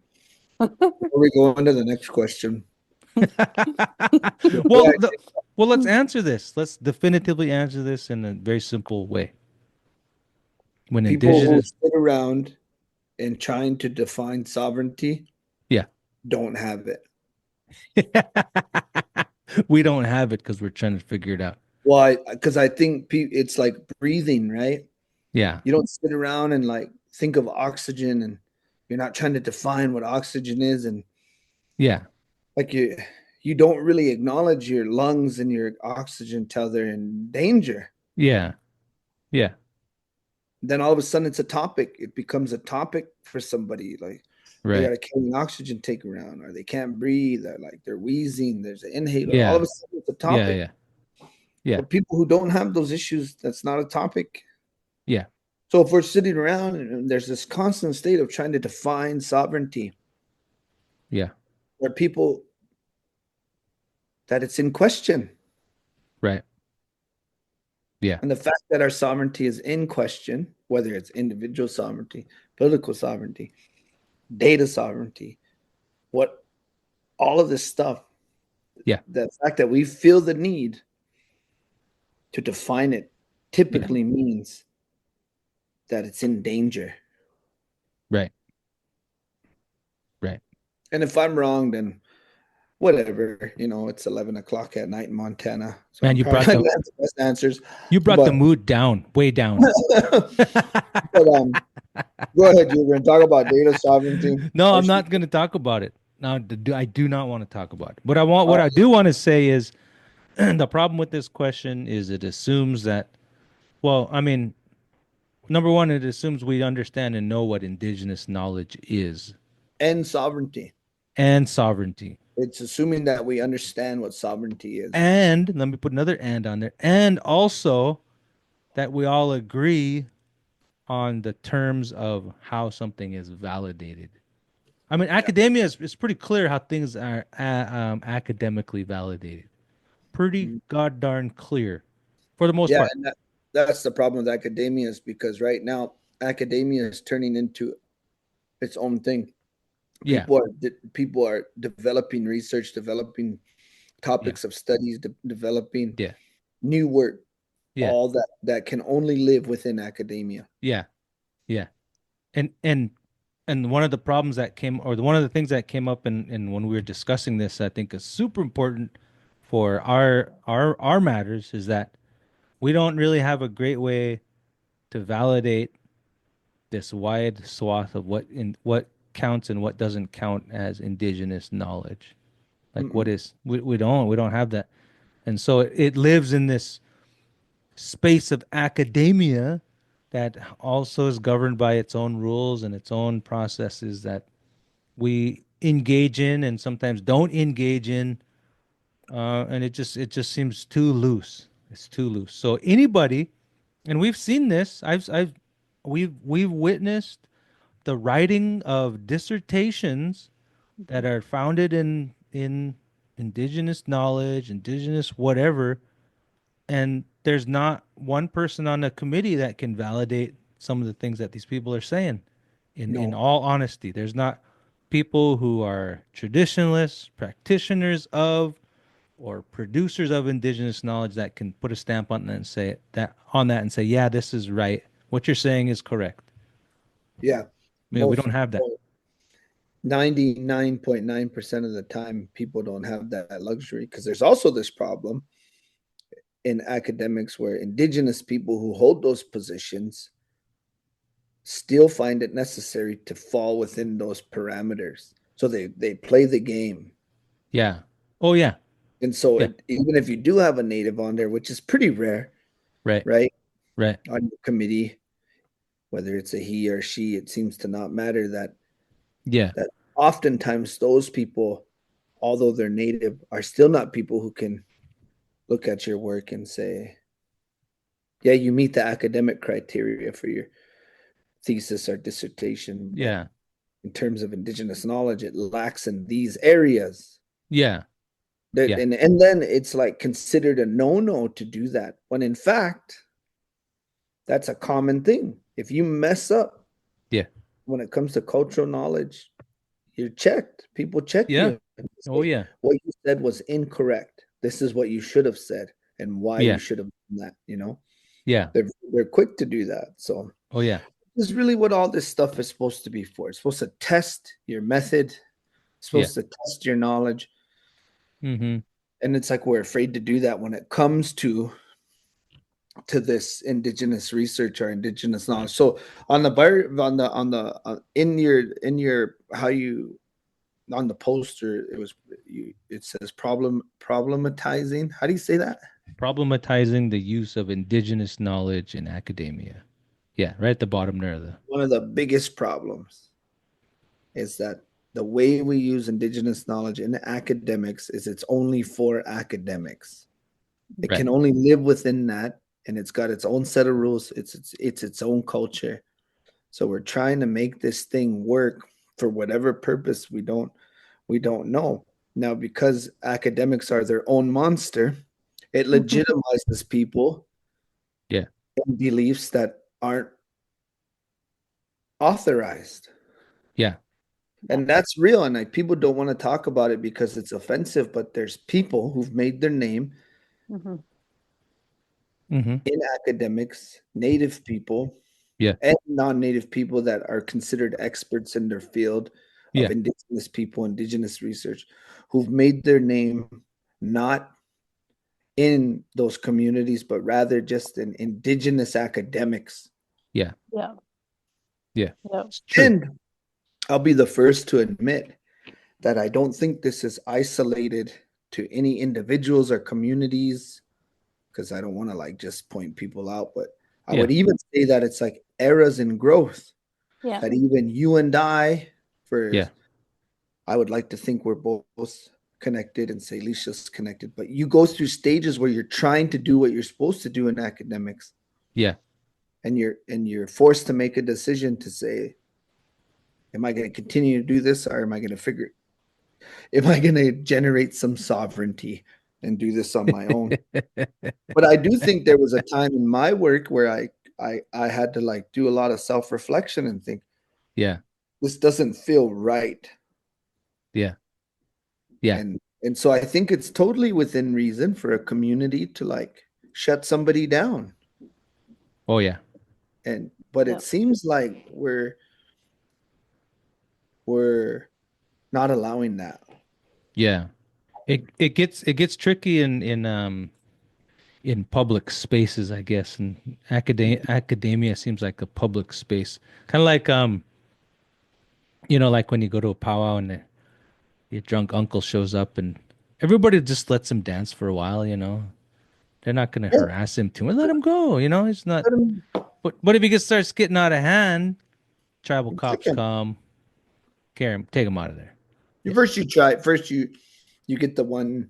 before we go on to the next question, the way Well, I well, let's answer this. Let's definitively answer this in a very simple way. When people who indigenous, sit around and trying to define sovereignty yeah, don't have it. we don't have it because we're trying to figure it out. Why? Because I think it's like breathing, right? Yeah, You don't sit around and like think of oxygen, and you're not trying to define what oxygen is, and yeah, like you don't really acknowledge your lungs and your oxygen till they're in danger. yeah, yeah, Then all of a sudden it's a topic. It becomes a topic for somebody. Like they got right. to carry an oxygen tank around, or they can't breathe, or like they're wheezing. There's an inhaler. All of Yeah, a sudden it's a yeah, topic. yeah, yeah, But people who don't have those issues, that's not a topic. yeah, So if we're sitting around and there's this constant state of trying to define sovereignty, yeah, where people that it's in question, right. Yeah, and the fact that our sovereignty is in question, whether it's individual sovereignty, political sovereignty, data sovereignty, what all of this stuff, Yeah. the fact that we feel the need to define it typically means that it's in danger. Right. Right. And if I'm wrong, then whatever. It's 11 o'clock at night in Montana, so Man, I'm probably not gonna have the best answers. you brought the But mood down, way down. Go ahead, you're going to talk about data sovereignty. No, I'm not going to talk about it. No, I do not want to talk about it. What Uh, I do want to say is the problem with this question is it assumes that, well, I mean, number one, it assumes we understand and know what indigenous knowledge is and sovereignty. and sovereignty. It's assuming that we understand what sovereignty is. And let me put another and on there. And also that we all agree on the terms of how something is validated. I mean, academia is pretty clear how things are academically validated. Pretty god darn clear for the most Yeah, part. and that's the problem with academia, is because right now academia is turning into its own thing. Yeah. People are developing research, developing Yeah. topics of studies, developing Yeah. new work, Yeah. all that can only live within academia. Yeah. Yeah. And one of the problems that came, or one of the things that came up in when we were discussing this, I think is super important for our matters is that we don't really have a great way to validate this wide swath of what counts and what doesn't count as indigenous knowledge. Like what is we don't have that. And so it lives in this space of academia that also is governed by its own rules and its own processes that we engage in and sometimes don't engage in, and it just seems too loose. It's too loose. So anybody, and we've seen this. We've witnessed the writing of dissertations that are founded in indigenous knowledge, indigenous whatever, and there's not one person on the committee that can validate some of the things that these people are saying. In No. all honesty, there's not people who are traditionalists, practitioners of, or producers of indigenous knowledge that can put a stamp on that and say, yeah, this is right. What you're saying is correct. Yeah. Yeah, we Most don't have that. 99.9% of the time, people don't have that luxury, because there's also this problem in academics where indigenous people who hold those positions still find it necessary to fall within those parameters. So they play the game. Yeah. Oh yeah. And so Yeah. even if you do have a native on there, which is pretty rare, Right. right? Right. On your committee, whether it's a he or she, it seems to not matter Yeah. that oftentimes those people, although they're native, are still not people who can look at your work and say, yeah, you meet the academic criteria for your thesis or dissertation. But Yeah. in terms of indigenous knowledge, it lacks in these areas. Yeah. Yeah. And then it's like considered a no-no to do that, when in fact, that's a common thing. If you mess up Yeah. when it comes to cultural knowledge, you're checked. People check Yeah. you and Oh say, yeah. what you said was incorrect. This is what you should have said and why Yeah. you should have done that. Yeah. They're quick to do that. So Oh yeah. this is really what all this stuff is supposed to be for. It's supposed to test your method. It's Yeah. supposed to test your knowledge. Mm-hmm. And it's like we're afraid to do that when it comes to this indigenous research or indigenous knowledge. So on the in your how you on the poster, it says problematizing. How do you say that? Problematizing the use of indigenous knowledge in academia. Yeah, right at the bottom there. One of the biggest problems is that the way we use indigenous knowledge in academics is it's only for academics. It Right. can only live within that, and it's got its own set of rules. It's its own culture. So we're trying to make this thing work for whatever purpose we don't know. Now, because academics are their own monster, it legitimizes people Yeah. in beliefs that aren't authorized. Yeah. And that's real. And like people don't want to talk about it because it's offensive, but there's people who've made their name Mm-hmm. Mm-hmm. in academics, native people, Yeah. and non-native people that are considered experts in their field of Yeah. indigenous people, indigenous research, who've made their name not in those communities, but rather just in indigenous academics. Yeah. Yeah. Yeah. Yeah. It's true. And I'll be the first to admit that I don't think this is isolated to any individuals or communities, because I don't want to like just point people out, but I Yeah. would even say that it's like eras in growth Yeah. that even you and I, for Yeah. I would like to think we're both connected and Salisha's connected, but you go through stages where you're trying to do what you're supposed to do in academics, Yeah. and you're forced to make a decision to say, am I going to continue to do this, or am I going to figure, am I going to generate some sovereignty and do this on my own? But I do think there was a time in my work where I had to like do a lot of self-reflection and think, Yeah. this doesn't feel right. Yeah. Yeah. And so I think it's totally within reason for a community to like shut somebody down. Oh yeah. And but Yeah. it seems like we're not allowing that. Yeah. It gets tricky in public spaces, I guess. And academia seems like a public space. Kind of like like when you go to a powwow and your drunk uncle shows up and everybody just lets him dance for a while. They're not going to Yeah, harass him too much. Let him go. He's not. let 'em But if he starts getting out of hand, tribal check cops 'em. come, carry him, take him out of there. Yeah. First you try. First you get the one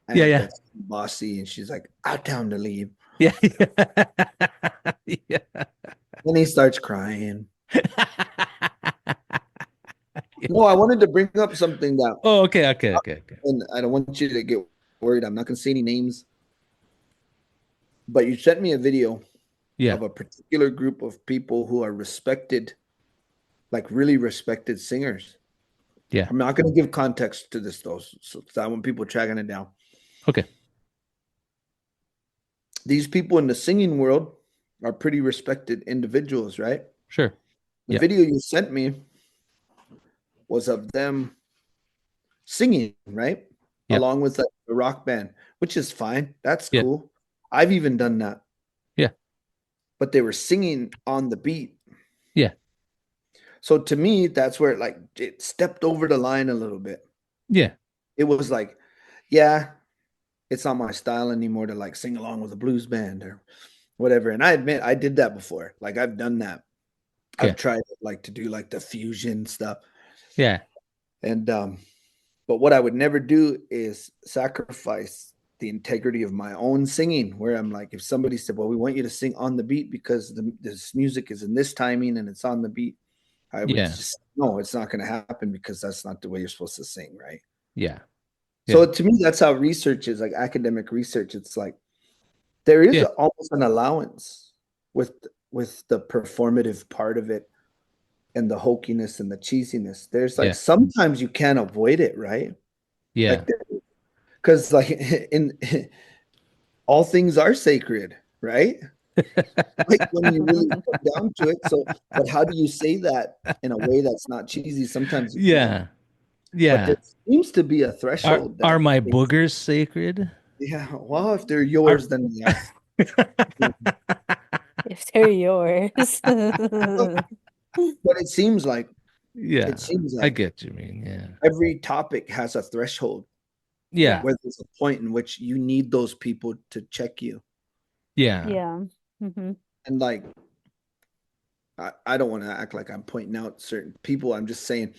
Yeah, aunt yeah. that's bossy, and she's like, "I'll tell him to leave." Yeah. Yeah. Then he starts crying. Yeah. No, I wanted to bring up something that, Oh, okay, okay, okay, okay. and I don't want you to get worried. I'm not going to say any names, but you sent me a video Yeah, of a particular group of people who are respected, like really respected singers. yeah. I'm not going to give context to this though, so I want people tracking it down. Okay, These people in the singing world are pretty respected individuals, right? sure. The Yeah, video you sent me was of them singing, right? yeah, Along with like the rock band, which is fine. That's yeah, cool. I've even done that. yeah, But they were singing on the beat. yeah, So to me, that's where it stepped over the line a little bit. yeah, It was like, yeah, it's not my style anymore to like sing along with a blues band or whatever. And I admit I did that before. Like I've done that. I've okay. tried like to do like the fusion stuff. Yeah, And but what I would never do is sacrifice the integrity of my own singing, where I'm like, if somebody said, well, we want you to sing on the beat because this music is in this timing and it's on the beat, I would yeah, just, no, it's not going to happen because that's not the way you're supposed to sing, right? yeah, yeah, So to me, that's how research is, like academic research. It's like there is yeah, almost an allowance with the performative part of it and the hokiness and the cheesiness. There's like yeah, sometimes you can't avoid it, right? yeah, Like because like in all things are sacred, right? Like when you really come down to it. So, but how do you say that in a way that's not cheesy? Sometimes you can't. yeah, But there yeah. seems to be a Are threshold that, are my boogers sacred? yeah, well, if they're Are yours, then yeah. If they're yours. But it Yeah, seems I like get you mean. Yeah, every topic has a threshold yeah, Yeah. where there's a point in which you need those people to check you. yeah, Yeah. Mm-hmm. And like I don't want to act like I'm pointing out certain people. I'm just saying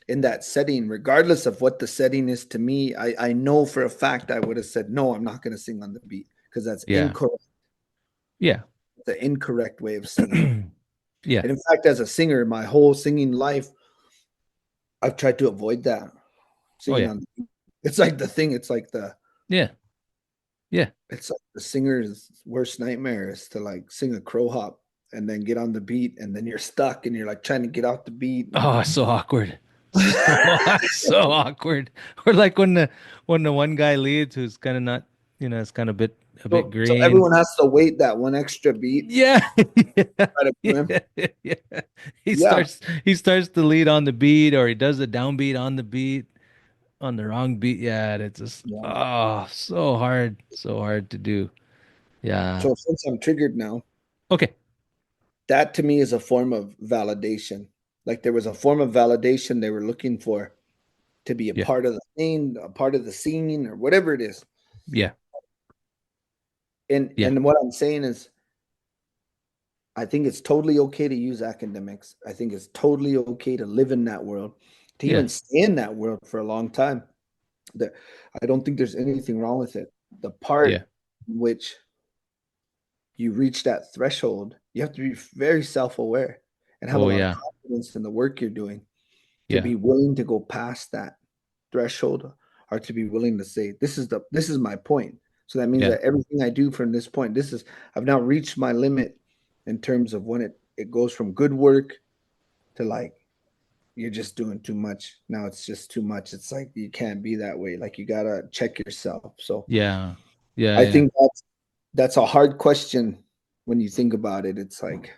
in that setting, regardless of what the setting is to me, I know for a fact I would have said, no, I'm not going to sing on the beat because that's yeah, incorrect, yeah, the incorrect way of singing. yeah, And in fact, as a singer, my whole singing life, I've tried to avoid that. oh Singing yeah, on the beat. It's like the thing, yeah, yeah. it's like the singer's worst nightmare is to like sing a crow hop and then get on the beat and then you're stuck and you're like trying to get out the beat. Oh, so awkward. So awkward. Or like when the one guy leads who's kind of not, it's kind of a bit So green. everyone has to wait that one extra beat Yeah. Yeah. to try to cue him. Yeah. Yeah. He Yeah. starts he starts to lead on the beat, or he does the downbeat on the beat, on the wrong beat. Yeah, and it's just Yeah. so hard to do. Yeah. So since I'm triggered now, Okay. that to me is a form of validation. Like there was a form of validation they were looking for to be a Yeah. part of the thing, a part of the scene, or whatever it is. Yeah. And Yeah. and what I'm saying is I think it's totally okay to use academics. I think it's totally okay to live in that world, to Yeah. even stay in that world for a long time. There, I don't think there's anything wrong with it. The Yeah. part in which you reach that threshold, you have to be very self-aware and have a Oh lot of yeah. confidence in the work you're doing to Yeah. be willing to go past that threshold, or to be willing to say, this is my point. So that means Yeah. that everything I do from this point, I've now reached my limit in terms of when it goes from good work to like you're just doing too much. Now it's just too much. It's like you can't be that way. Like you gotta check yourself. So Yeah. Yeah. I Yeah. think that's a hard question when you think about it. It's like,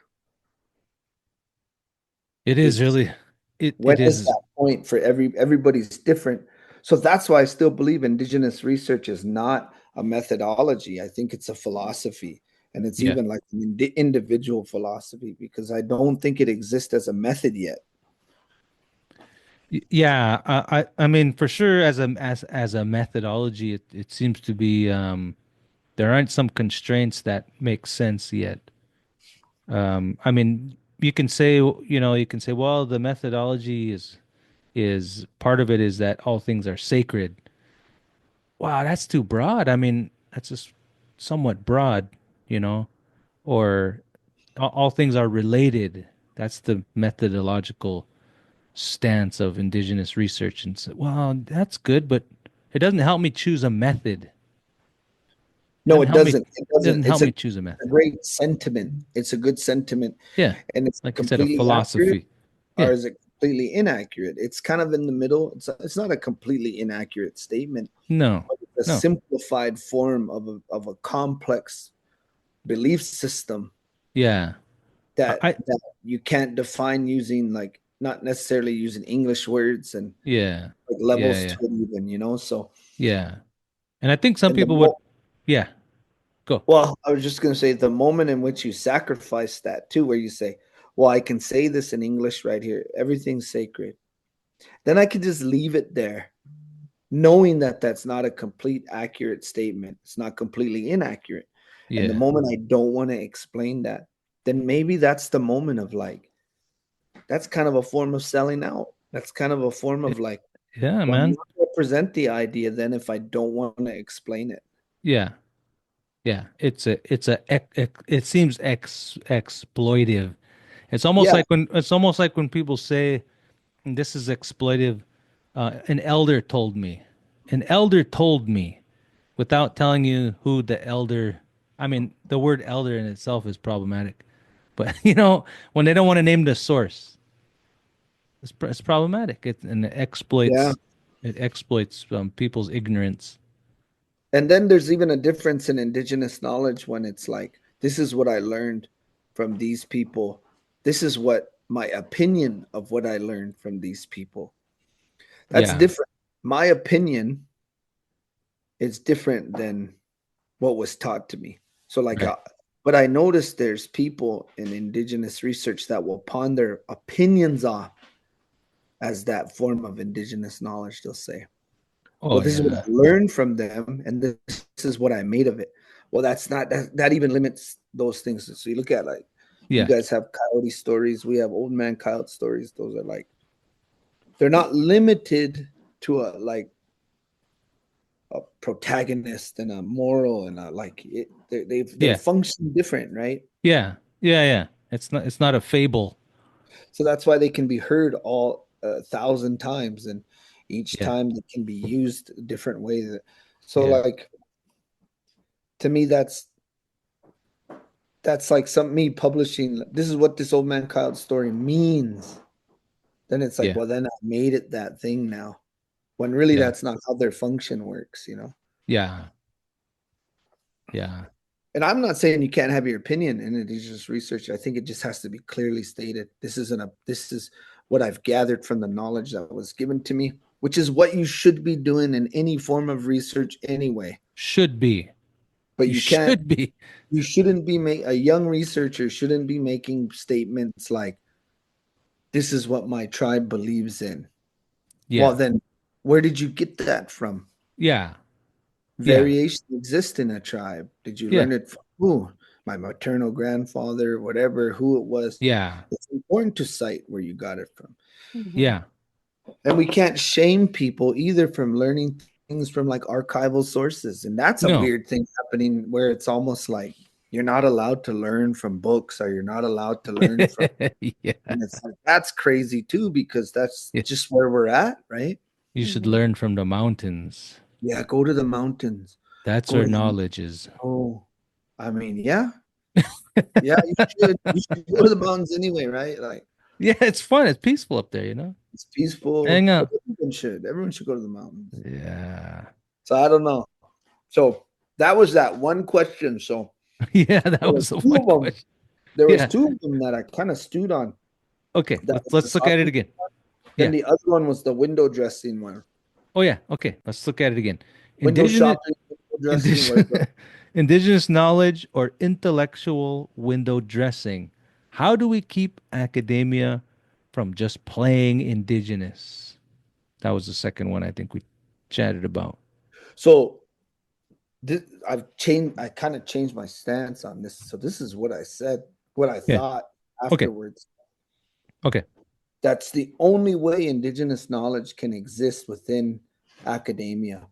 It is is really it when it is is. that point for everybody's different. So that's why I still believe indigenous research is not a methodology. I think it's a philosophy, and it's Yeah. even like an individual philosophy, because I don't think it exists as a method yet. Yeah, I mean for sure as a methodology it seems to be there aren't some constraints that make sense yet. I mean you can say well the methodology is part of it is that all things are sacred. Wow, that's too broad. I mean, that's just somewhat broad, you know, or all things are related. That's the methodological stance of indigenous research. And so, well, that's good, but it doesn't help me choose a method. No, it doesn't. It It doesn't doesn't. help It's a me choose a method. great sentiment. It's a good sentiment, Yeah, and it's like you said, a completely accurate, philosophy. or Yeah, is it completely inaccurate? It's kind of in the middle. It's not a completely inaccurate statement, no, but it's a no, simplified form of a complex belief system yeah, that I that you can't define using, like, not necessarily using English words and yeah, like yeah, levels yeah, to it even, so yeah. And I think some and the people would, yeah, go. well, I was just going to say the moment in which you sacrifice that too, where you say, well, I can say this in English right here, everything's sacred, then I can just leave it there, knowing that that's not a complete accurate statement. It's not completely inaccurate. And the Yeah, moment I don't want to explain that, then maybe that's the moment of like, that's kind of a form of selling out. That's kind of a form yeah, of like, yeah, well, I'm man. not going to present the idea then if I don't want to explain it. Yeah, yeah. It seems exploitive. Yeah. It's almost like when people say this is exploitive. An elder told me. An elder told me without telling you who the elder. I mean, the word elder in itself is problematic, but when they don't want to name the source, it's problematic. And Yeah. it exploits people's ignorance. And then there's even a difference in indigenous knowledge when it's like, this is what I learned from these people. This is what my opinion of what I learned from these people. That's Yeah, different. My opinion is different than what was taught to me. So, like, right. but I noticed there's people in indigenous research that will pawn their opinions off as that form of indigenous knowledge. They'll say, Oh well, this is what yeah, I learned from them, and this is what I made of it. Well, that's not that even limits those things. So you look at, like, you yeah, guys have coyote stories, we have old man coyote stories. Those are like, they're not limited to a like a protagonist and a moral and a like it. They yeah, function different, right? yeah, yeah, yeah. It's not a fable. So that's why they can be heard all 1,000 times, and each Yeah, time they can be used a different way. So, yeah, like, to me, that's like some me publishing. This is what this old man coyote story means. then it's like, Yeah. well, then I made it that thing now. When really Yeah. that's not how their function works, you know? Yeah. Yeah. And I'm not saying you can't have your opinion in indigenous research. I think it just has to be clearly stated. This is what I've gathered from the knowledge that was given to me, which is what you should be doing in any form of research anyway. Should be. But You you can't, should be. you shouldn't be a young researcher shouldn't be making statements like, this is what my tribe believes in. Well, Yeah. then where did you get that from? Yeah. Yeah. Variation exists in a tribe. Did you Yeah. learn it from who? My maternal grandfather, whatever, who it was. Yeah. It's important to cite where you got it from. Mhm. Yeah. And we can't shame people either from learning things from like archival sources. And that's a No. weird thing happening where it's almost like you're not allowed to learn from books or you're not allowed to learn from. Yeah. And it's like, that's crazy too, because that's Yeah. just where we're at, right? You should Mhm. learn from the mountains. Yeah, go to the mountains. That's Go where to the knowledge is. oh, I mean, yeah, yeah, you should. You should go to the mountains anyway, right? Like Yeah, it's fun. It's peaceful up there, you know? it's peaceful. Hang out. Everyone should. Everyone should go to the mountains. Yeah. So I don't know. So that was that one question. So Yeah, that there was was the two one of them. question. There was Yeah. two of them that I kind of stewed on. Okay, That was the let's look at it talking. again. Then Yeah. the other one was the window dressing one. Oh yeah. Okay, let's look at it again. Window Indigenous shopping, window dressing. What is indigenous, indigenous knowledge or intellectual window dressing. How do we keep academia from just playing indigenous? That was the second one I think we chatted about. So this, I've changed. I kind of changed my stance on this. So this is what I said. What I Yeah. thought Okay. afterwards. Okay. That's the only way indigenous knowledge can exist within academia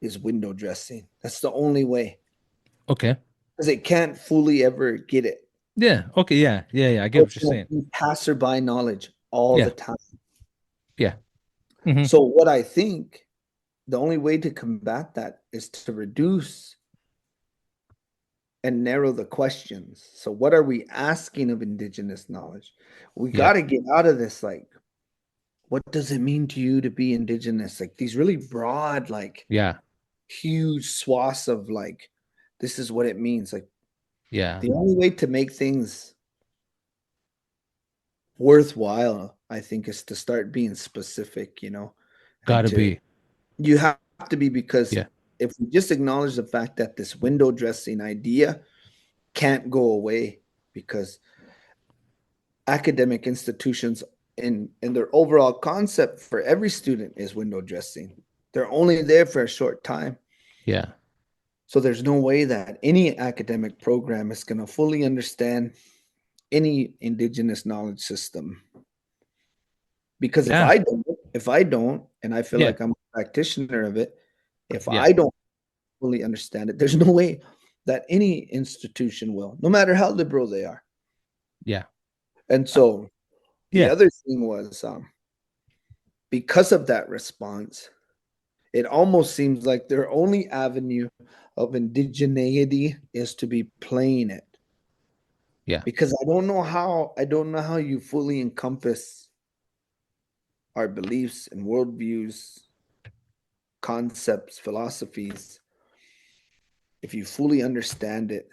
is window dressing. That's the only way Okay. because it can't fully ever get it. Yeah. Okay. Yeah. Yeah. Yeah. I get what It's you're going saying. to be passerby knowledge all the Yeah. time. Yeah. Hmm. So what I think the only way to combat that is to reduce and narrow the questions. So what are we asking of indigenous knowledge? We Yeah. got to get out of this like what does it mean to you to be indigenous? Like these really broad like Yeah. huge swaths of like this is what it means. Like Yeah. the only way to make things worthwhile, I think, is to start being specific, you know, and Gotta to be. you have to be because Yeah. if we just acknowledge the fact that this window dressing idea can't go away because academic institutions in their overall concept for every student is window dressing. They're only there for a short time. Yeah. So there's no way that any academic program is going to fully understand any indigenous knowledge system. Because Yeah. if I don't, and I feel Yeah. like I'm a practitioner of it, if Yeah. I don't fully understand it, there's no way that any institution will, no matter how liberal they are. Yeah. And so the Yeah. other thing was because of that response, it almost seems like their only avenue of indigeneity is to be playing it. Yeah. Because I don't know how you fully encompass our beliefs and worldviews, concepts, philosophies, if you fully understand it.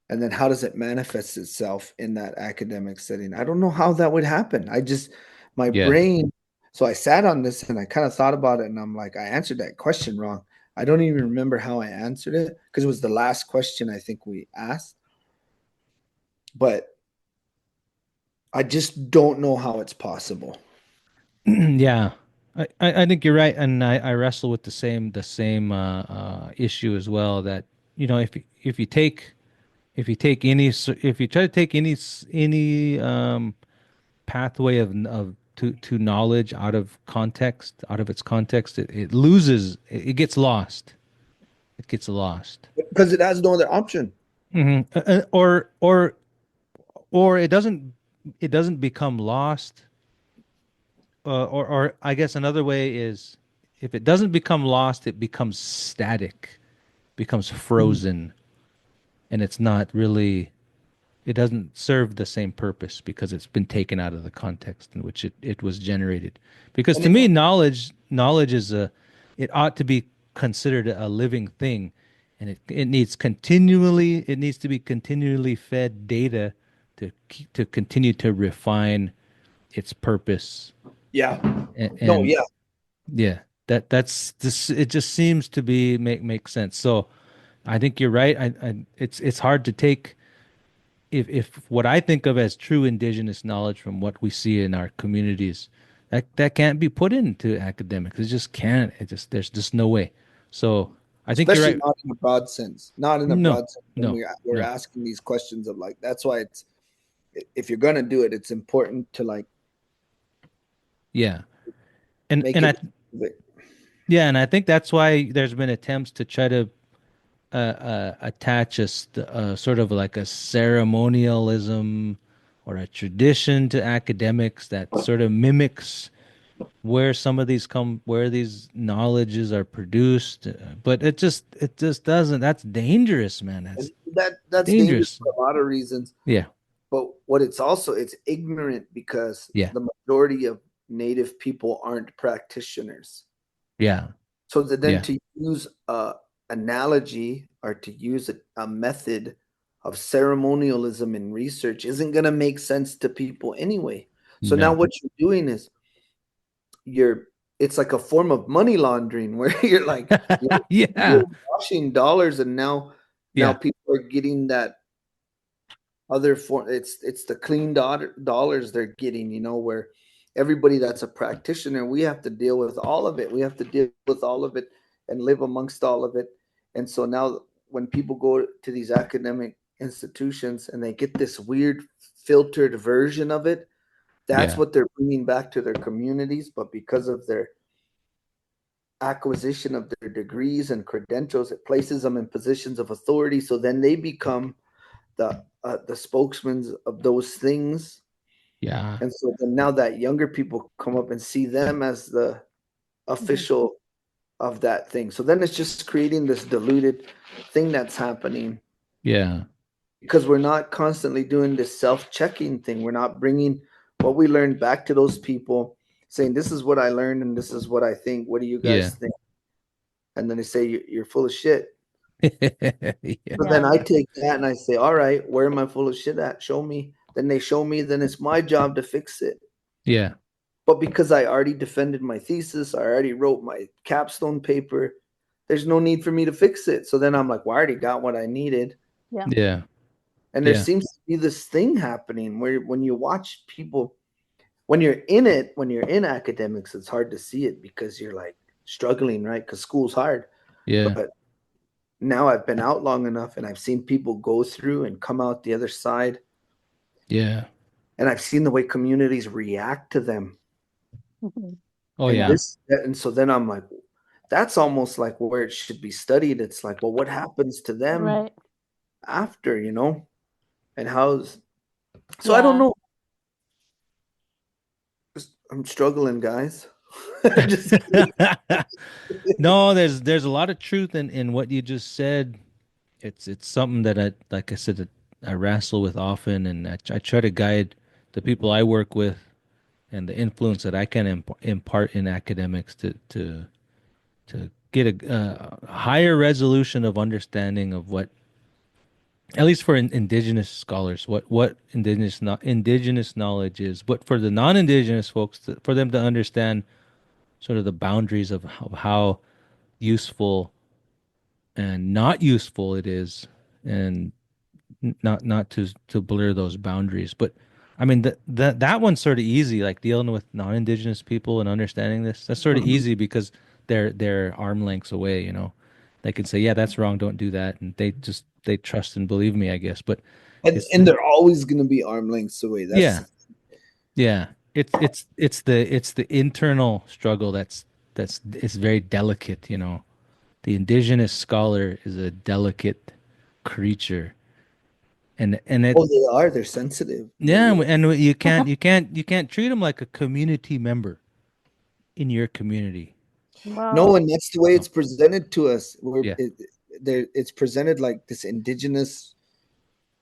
And then how does it manifest itself in that academic setting? I don't know how that would happen. My Yeah. brain, so I sat on this and I kind of thought about it and I'm like, I answered that question wrong. I don't even remember how I answered it because it was the last question I think we asked. But I just don't know how it's possible. Yeah. I think you're right, and I wrestle with the same issue as well. That if you take if you try to take any pathway of to knowledge out of context, out of its context, it loses, it gets lost. It gets lost. Because it has no other option. Hmm. Or it doesn't become lost. Or I guess another way is if it doesn't become lost, it becomes static, becomes frozen, and it's not really. it doesn't serve the same purpose because it's been taken out of the context in which it was generated. Because And to me, knowledge is it ought to be considered a living thing, and it needs to be continually fed data to continue to refine its purpose. yeah, no, And yeah. yeah, that's this. It just seems to be make sense. So I think you're right. It's hard to take if what I think of as true indigenous knowledge from what we see in our communities, that can't be put into academics. It just can't. It just there's just no way. So I think you're Especially right. not in a broad sense. Not in a No, broad sense when no, we're no. asking these questions of like. That's why it's if you're gonna do it, it's important to like Yeah. And make and it. I yeah, and I think that's why there's been attempts to try to attach sort of like a ceremonialism or a tradition to academics that sort of mimics where these knowledges are produced, but it just doesn't. That's dangerous, man. And That's that's dangerous dangerous. for a lot of reasons. Yeah, But what it's ignorant because yeah, the majority of native people aren't practitioners. yeah, So that then yeah, to use a analogy or to use a method of ceremonialism in research isn't going to make sense to people anyway. So now no. what you're doing is you're it's like a form of money laundering where you're Yeah, washing dollars and now yeah, people are getting that other form. It's the clean dollars they're getting, where everybody that's a practitioner, we have to deal with all of it. We have to deal with all of it and live amongst all of it. And so now when people go to these academic institutions and they get this weird filtered version of it, that's yeah, what they're bringing back to their communities. But because of their acquisition of their degrees and credentials, it places them in positions of authority. So then they become the spokesmen of those things. yeah, And so then now that younger people come up and see them as the Mhm. official of that thing. So then it's just creating this diluted thing that's happening yeah, because we're not constantly doing this self-checking thing. We're not bringing what we learned back to those people saying, this is what I learned and this is what I think. What do you yeah, guys think? And then they say, you're full of shit. yeah, So then Yeah. I take that and I say, all right, where am I full of shit at? Show me. Then they show me, then it's my job to fix it. yeah, But because I already defended my thesis, I already wrote my capstone paper, there's no need for me to fix it. So then I'm like, well, I already got what I needed. Yeah. yeah, And there yeah, seems to be this thing happening where when you watch people, when you're in it, when you're in academics, it's hard to see it because you're like struggling, right? Because school's hard. yeah, But now I've been out long enough and I've seen people go through and come out the other side. yeah. And I've seen the way communities react to them. Mhm. Oh And yeah, so then I'm like, that's almost like where it should be studied. It's like, well, what happens to them Right. after, and so I don't Yeah. know. I'm struggling, guys. Just kidding. no, there's a lot of truth in what you just said. It's something that like I said, that I wrestle with often, and I try to guide the people I work with and the influence that I can impart in academics to get a higher resolution of understanding of what, at least for indigenous scholars, what indigenous knowledge is, but for the non-indigenous folks, for them to understand sort of the boundaries of how useful and not useful it is, and not to blur those boundaries. But I mean that one's sort of easy, like dealing with non-indigenous people and understanding this. That's sort of Mhm. easy because they're arm lengths away, you know. They can say, yeah, that's wrong, don't do that, and they trust and believe me, I guess. But And it's and they're always going to be arm lengths away. That's yeah, the yeah. It's the internal struggle that's it's very delicate, you know. The indigenous scholar is a delicate creature, and it Oh, they are. They're sensitive. They yeah, really. and you can't treat them like a community member in your community. No, Well, and that's the way No. it's presented to us. Yeah, It's presented like this indigenous.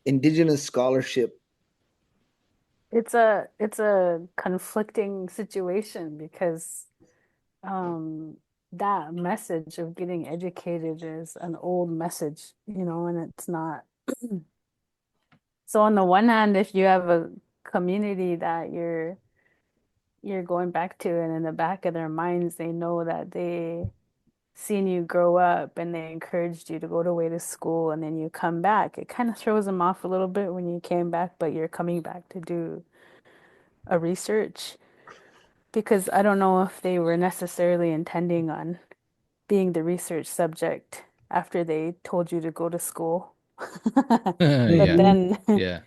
indigenous scholarship. It's a conflicting situation because um that message of getting educated is an old message, and it's not. So on the one hand, if you have a community that you're going back to, and in the back of their minds, they know that they seen you grow up and they encouraged you to go away to school and then you come back. It kind of throws them off a little bit when you came back, but you're coming back to do a research because I don't know if they were necessarily intending on being the research subject after they told you to go to school. But Yeah. Mhm. then, Yeah.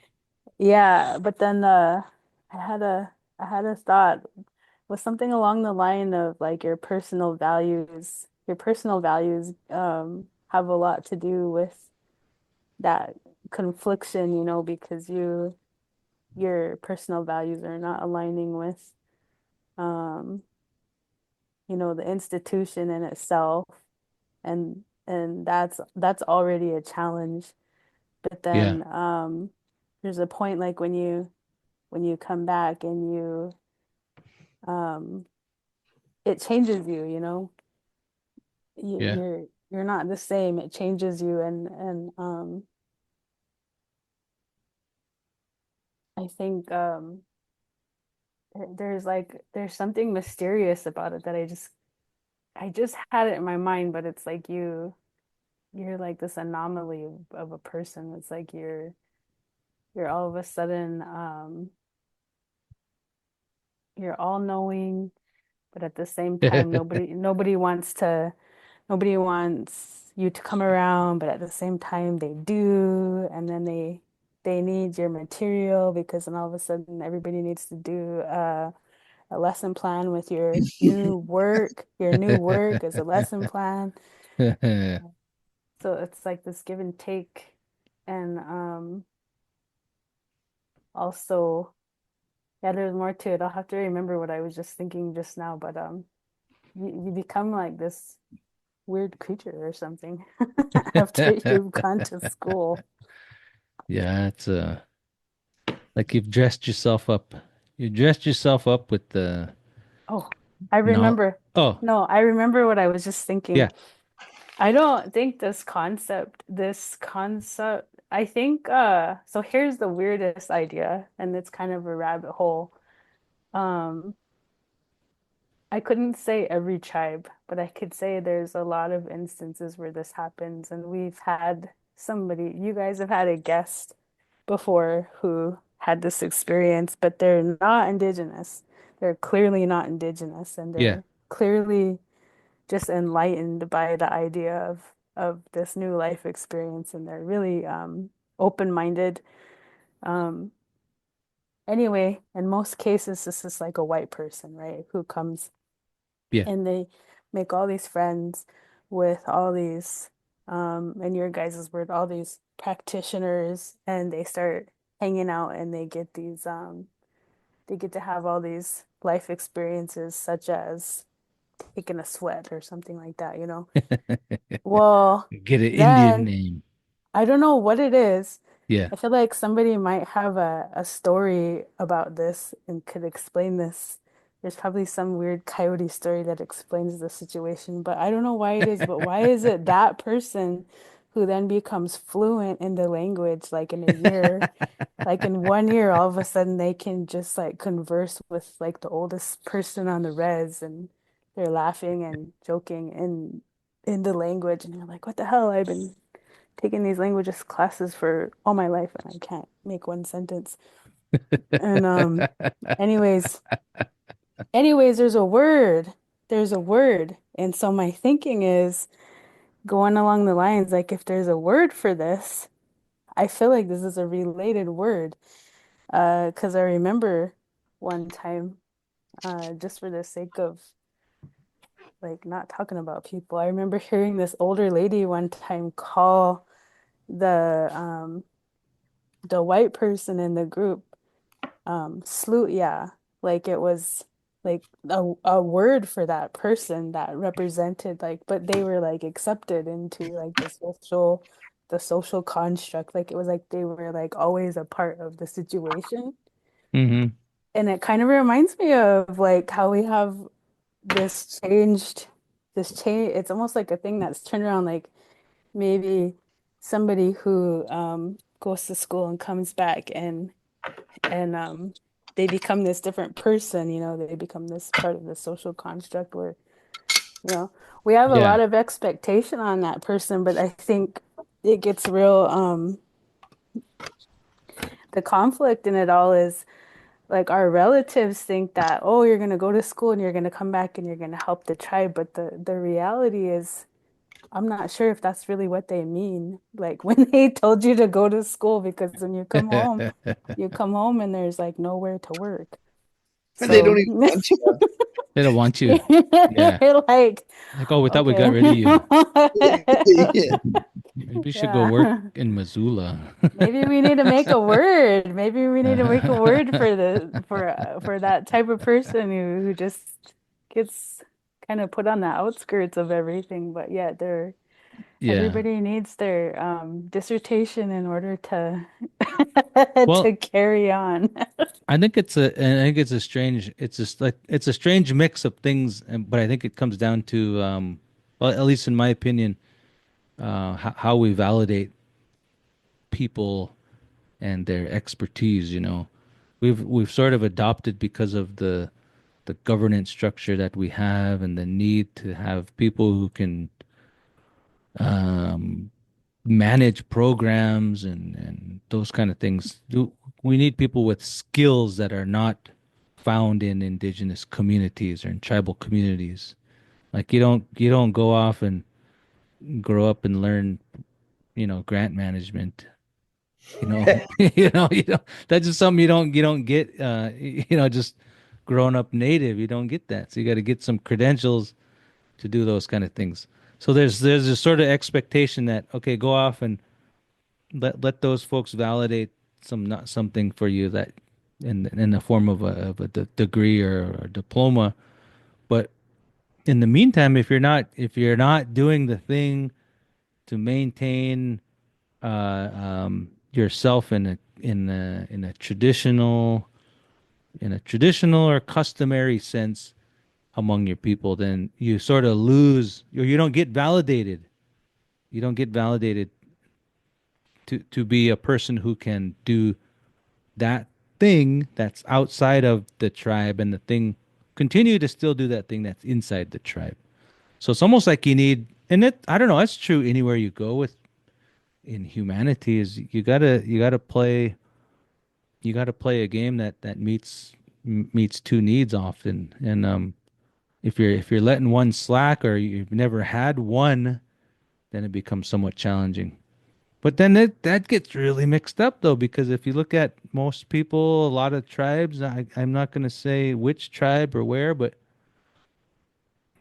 yeah, but then I had a I had a thought was something along the line of like your personal values. Your personal values have a lot to do with that confliction, because your personal values are not aligning with um, the institution in itself, and that's already a challenge. But Yeah. then there's a point like when you come back and um it changes you, you, Yeah. you're not the same. It changes you, and I think there's something mysterious about it that I just had it in my mind, but it's like you're like this anomaly of a person. It's like you're all of a sudden you're all knowing, but at the same time nobody wants you to come around, but at the same time they do, and then they need your material because then all of a sudden everybody needs to do a lesson plan with your new work. Your new work is a lesson plan. So it's like this give and take. And also, yeah, there's more to it. I'll have to remember what I was just thinking just now, but you become like this weird creature or something after you've gone to school. Yeah, it's like you've dressed yourself up. You dressed yourself up with the Oh, I no. remember. Oh, No, I remember what I was just thinking. yeah. I don't think this concept, I think so here's the weirdest idea, and it's kind of a rabbit hole. Um I couldn't say every tribe, but I could say there's a lot of instances where this happens, and we've had you guys have had a guest before who had this experience, but they're not indigenous. They're clearly not indigenous, and Yeah. they're clearly just enlightened by the idea of this new life experience, and they're really open-minded. Um, anyway, in most cases, this is like a white person, right, who comes Yeah. and they make all these friends with all these, in your guys' word, all these practitioners, and they start hanging out and they get to have all these life experiences, such as taking a sweat or something like that. Well, Get an Indian then name. I don't know what it is. Yeah. I feel like somebody might have a story about this and could explain this. There's probably some weird coyote story that explains the situation, but I don't know why it is. But why is it that person who then becomes fluent in the language, like in a year, like in 1 year, all of a sudden they can just like converse with like the oldest person on the res, and they're laughing and joking in the language, and you're like, what the hell? I've been taking these languages classes for all my life and I can't make one sentence. And anyways, anyways, there's a word. There's a word. And so my thinking is going along the lines like if there's a word for this, I feel like this is a related word. Because I remember one time, just for the sake of like not talking about people, I remember hearing this older lady one time call the white person in the group sloot, yeah, like it was like a word for that person that represented like, but they were like accepted into like the social the social construct. Like it was like they were like always a part of the situation. Mm-hmm. And it kind of reminds me of like how we have this change. It's almost like a thing that's turned around, like maybe somebody who goes to school and comes back and they become this different person, they become this part of the social construct where, you know, we have a Yeah. lot of expectation on that person, but I think it gets real, the conflict in it all is like our relatives think that, oh, you're gonna go to school and you're gonna come back and you're gonna help the tribe, but the reality is I'm not sure if that's really what they mean. Like when they told you to go to school, because when you come home and there's like nowhere to work. And they don't So even want you. They don't want you. Yeah. like, Like, oh, we thought we got okay. rid of you. Yeah. Maybe you should go work Yeah. in Missoula. Maybe we need to make a word. Maybe we need to make a word for for that type of person who just gets kind of put on the outskirts of everything, but yet Yeah. everybody needs their dissertation in order to Well, to carry on. I think it's a strange, it's just like, it's a strange mix of things, but I think it comes down to, well, at least in my opinion, how we validate people and their expertise, you know. We've sort of adopted because of the governance structure that we have and the need to have people who can um, manage programs and those kind of things. We need people with skills that are not found in indigenous communities or in tribal communities. Like you don't go off and grow up and learn, grant management. That's just something you don't get just growing up native. You don't get that. So you got to get some credentials to do those kind of things. So there's a sort of expectation that, okay, go off and let those folks validate something for you, that in the form of a degree or a diploma. But in the meantime, if you're not doing the thing to maintain yourself in a traditional or customary sense among your people, then you sort of lose, or you don't get validated. You don't get validated to be a person who can do that thing that's outside of the tribe, and the thing continue to still do that thing that's inside the tribe. So it's almost like you need, and it, I don't know, that's true anywhere you go with in humanity, is you got to play a game that meets two needs often. And if you're letting one slack, or you've never had one, then it becomes somewhat challenging. But then that gets really mixed up though, because if you look at most people, a lot of tribes, I'm not going to say which tribe or where, but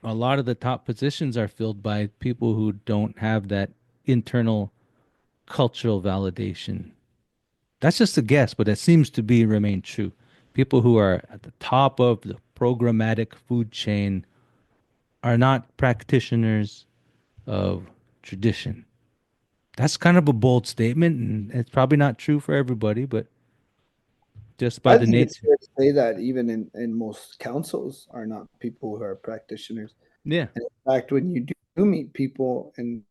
a lot of the top positions are filled by people who don't have that internal cultural validation. That's just a guess, but it seems to be remain true. People who are at the top of the programmatic food chain are not practitioners of tradition. That's kind of a bold statement, and it's probably not true for everybody, but just by I the think it's nature. fair to say that even in most councils are not people who are practitioners. Yeah. And in fact, when you do meet people in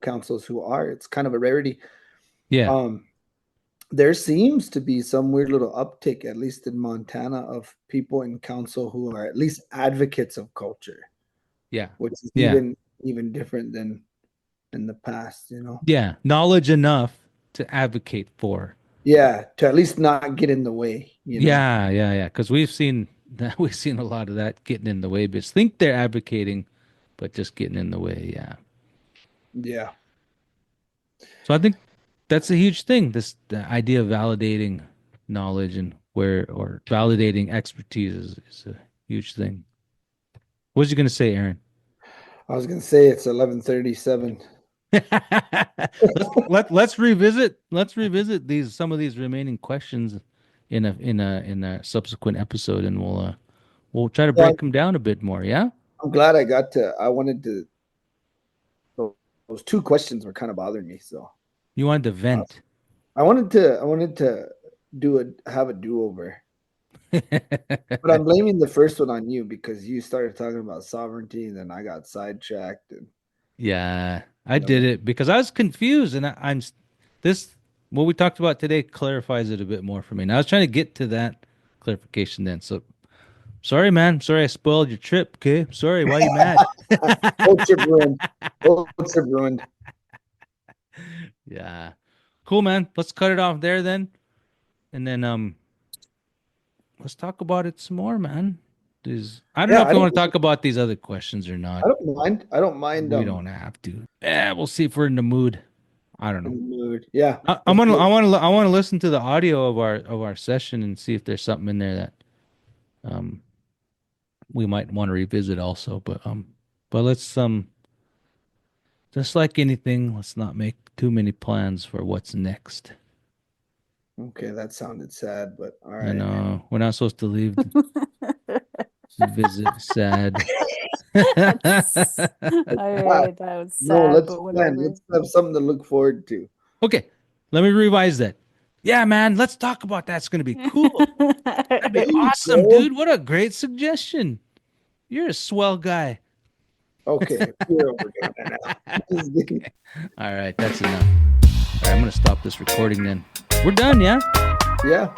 councils who are, it's kind of a rarity. Yeah. Um, there seems to be some weird little uptick, at least in Montana, of people in council who are at least advocates of culture, Yeah. which is Yeah. even different than in the past, Yeah. Knowledge enough to advocate for. Yeah, to at least not get in the way. Yeah. Yeah. Yeah. Because we've seen a lot of that getting in the way, but think they're advocating, but just getting in the way. Yeah. Yeah. So I think that's a huge thing. The idea of validating knowledge and where, or validating expertise is a huge thing. What was you going to say, Aaron? I was gonna say it's 11:37. Let's revisit some of these remaining questions in a subsequent episode, and we'll try to Well, break them down a bit more. Yeah. I'm glad I wanted to those two questions were kind of bothering me. So You wanted to vent. I wanted to have a do-over. But I'm blaming the first one on you because you started talking about sovereignty and then I got sidetracked. And Yeah, I did it because I was confused, and I'm this what we talked about today clarifies it a bit more for me. And I was trying to get to that clarification then. So sorry, man. Sorry I spoiled your trip. Okay, sorry. Why you mad? whole trip ruined. Whole trip ruined. Yeah, cool, man. Let's cut it off there then, and then let's talk about it some more, man. I don't know if you want to talk about these other questions or not. I don't mind. I don't mind. We don't have to. Yeah, we'll see if we're in the mood. I don't know. Mood. Yeah. I want to listen to the audio of our session and see if there's something in there that we might want to revisit also. But let's just like anything, let's not make too many plans for what's next. Okay, that sounded sad, but all right. I know we're not supposed to leave the visit sad. All right, that was sad, No, let's but plan. whatever. Let's have something to look forward to. Okay, let me revise that. Yeah, man, let's talk about that. It's gonna be cool. That'd be awesome, dude. What a great suggestion. You're a swell guy. Okay, we're overdone it now. Okay. All right, that's enough. All right, I'm gonna stop this recording then. We're done, yeah? Yeah.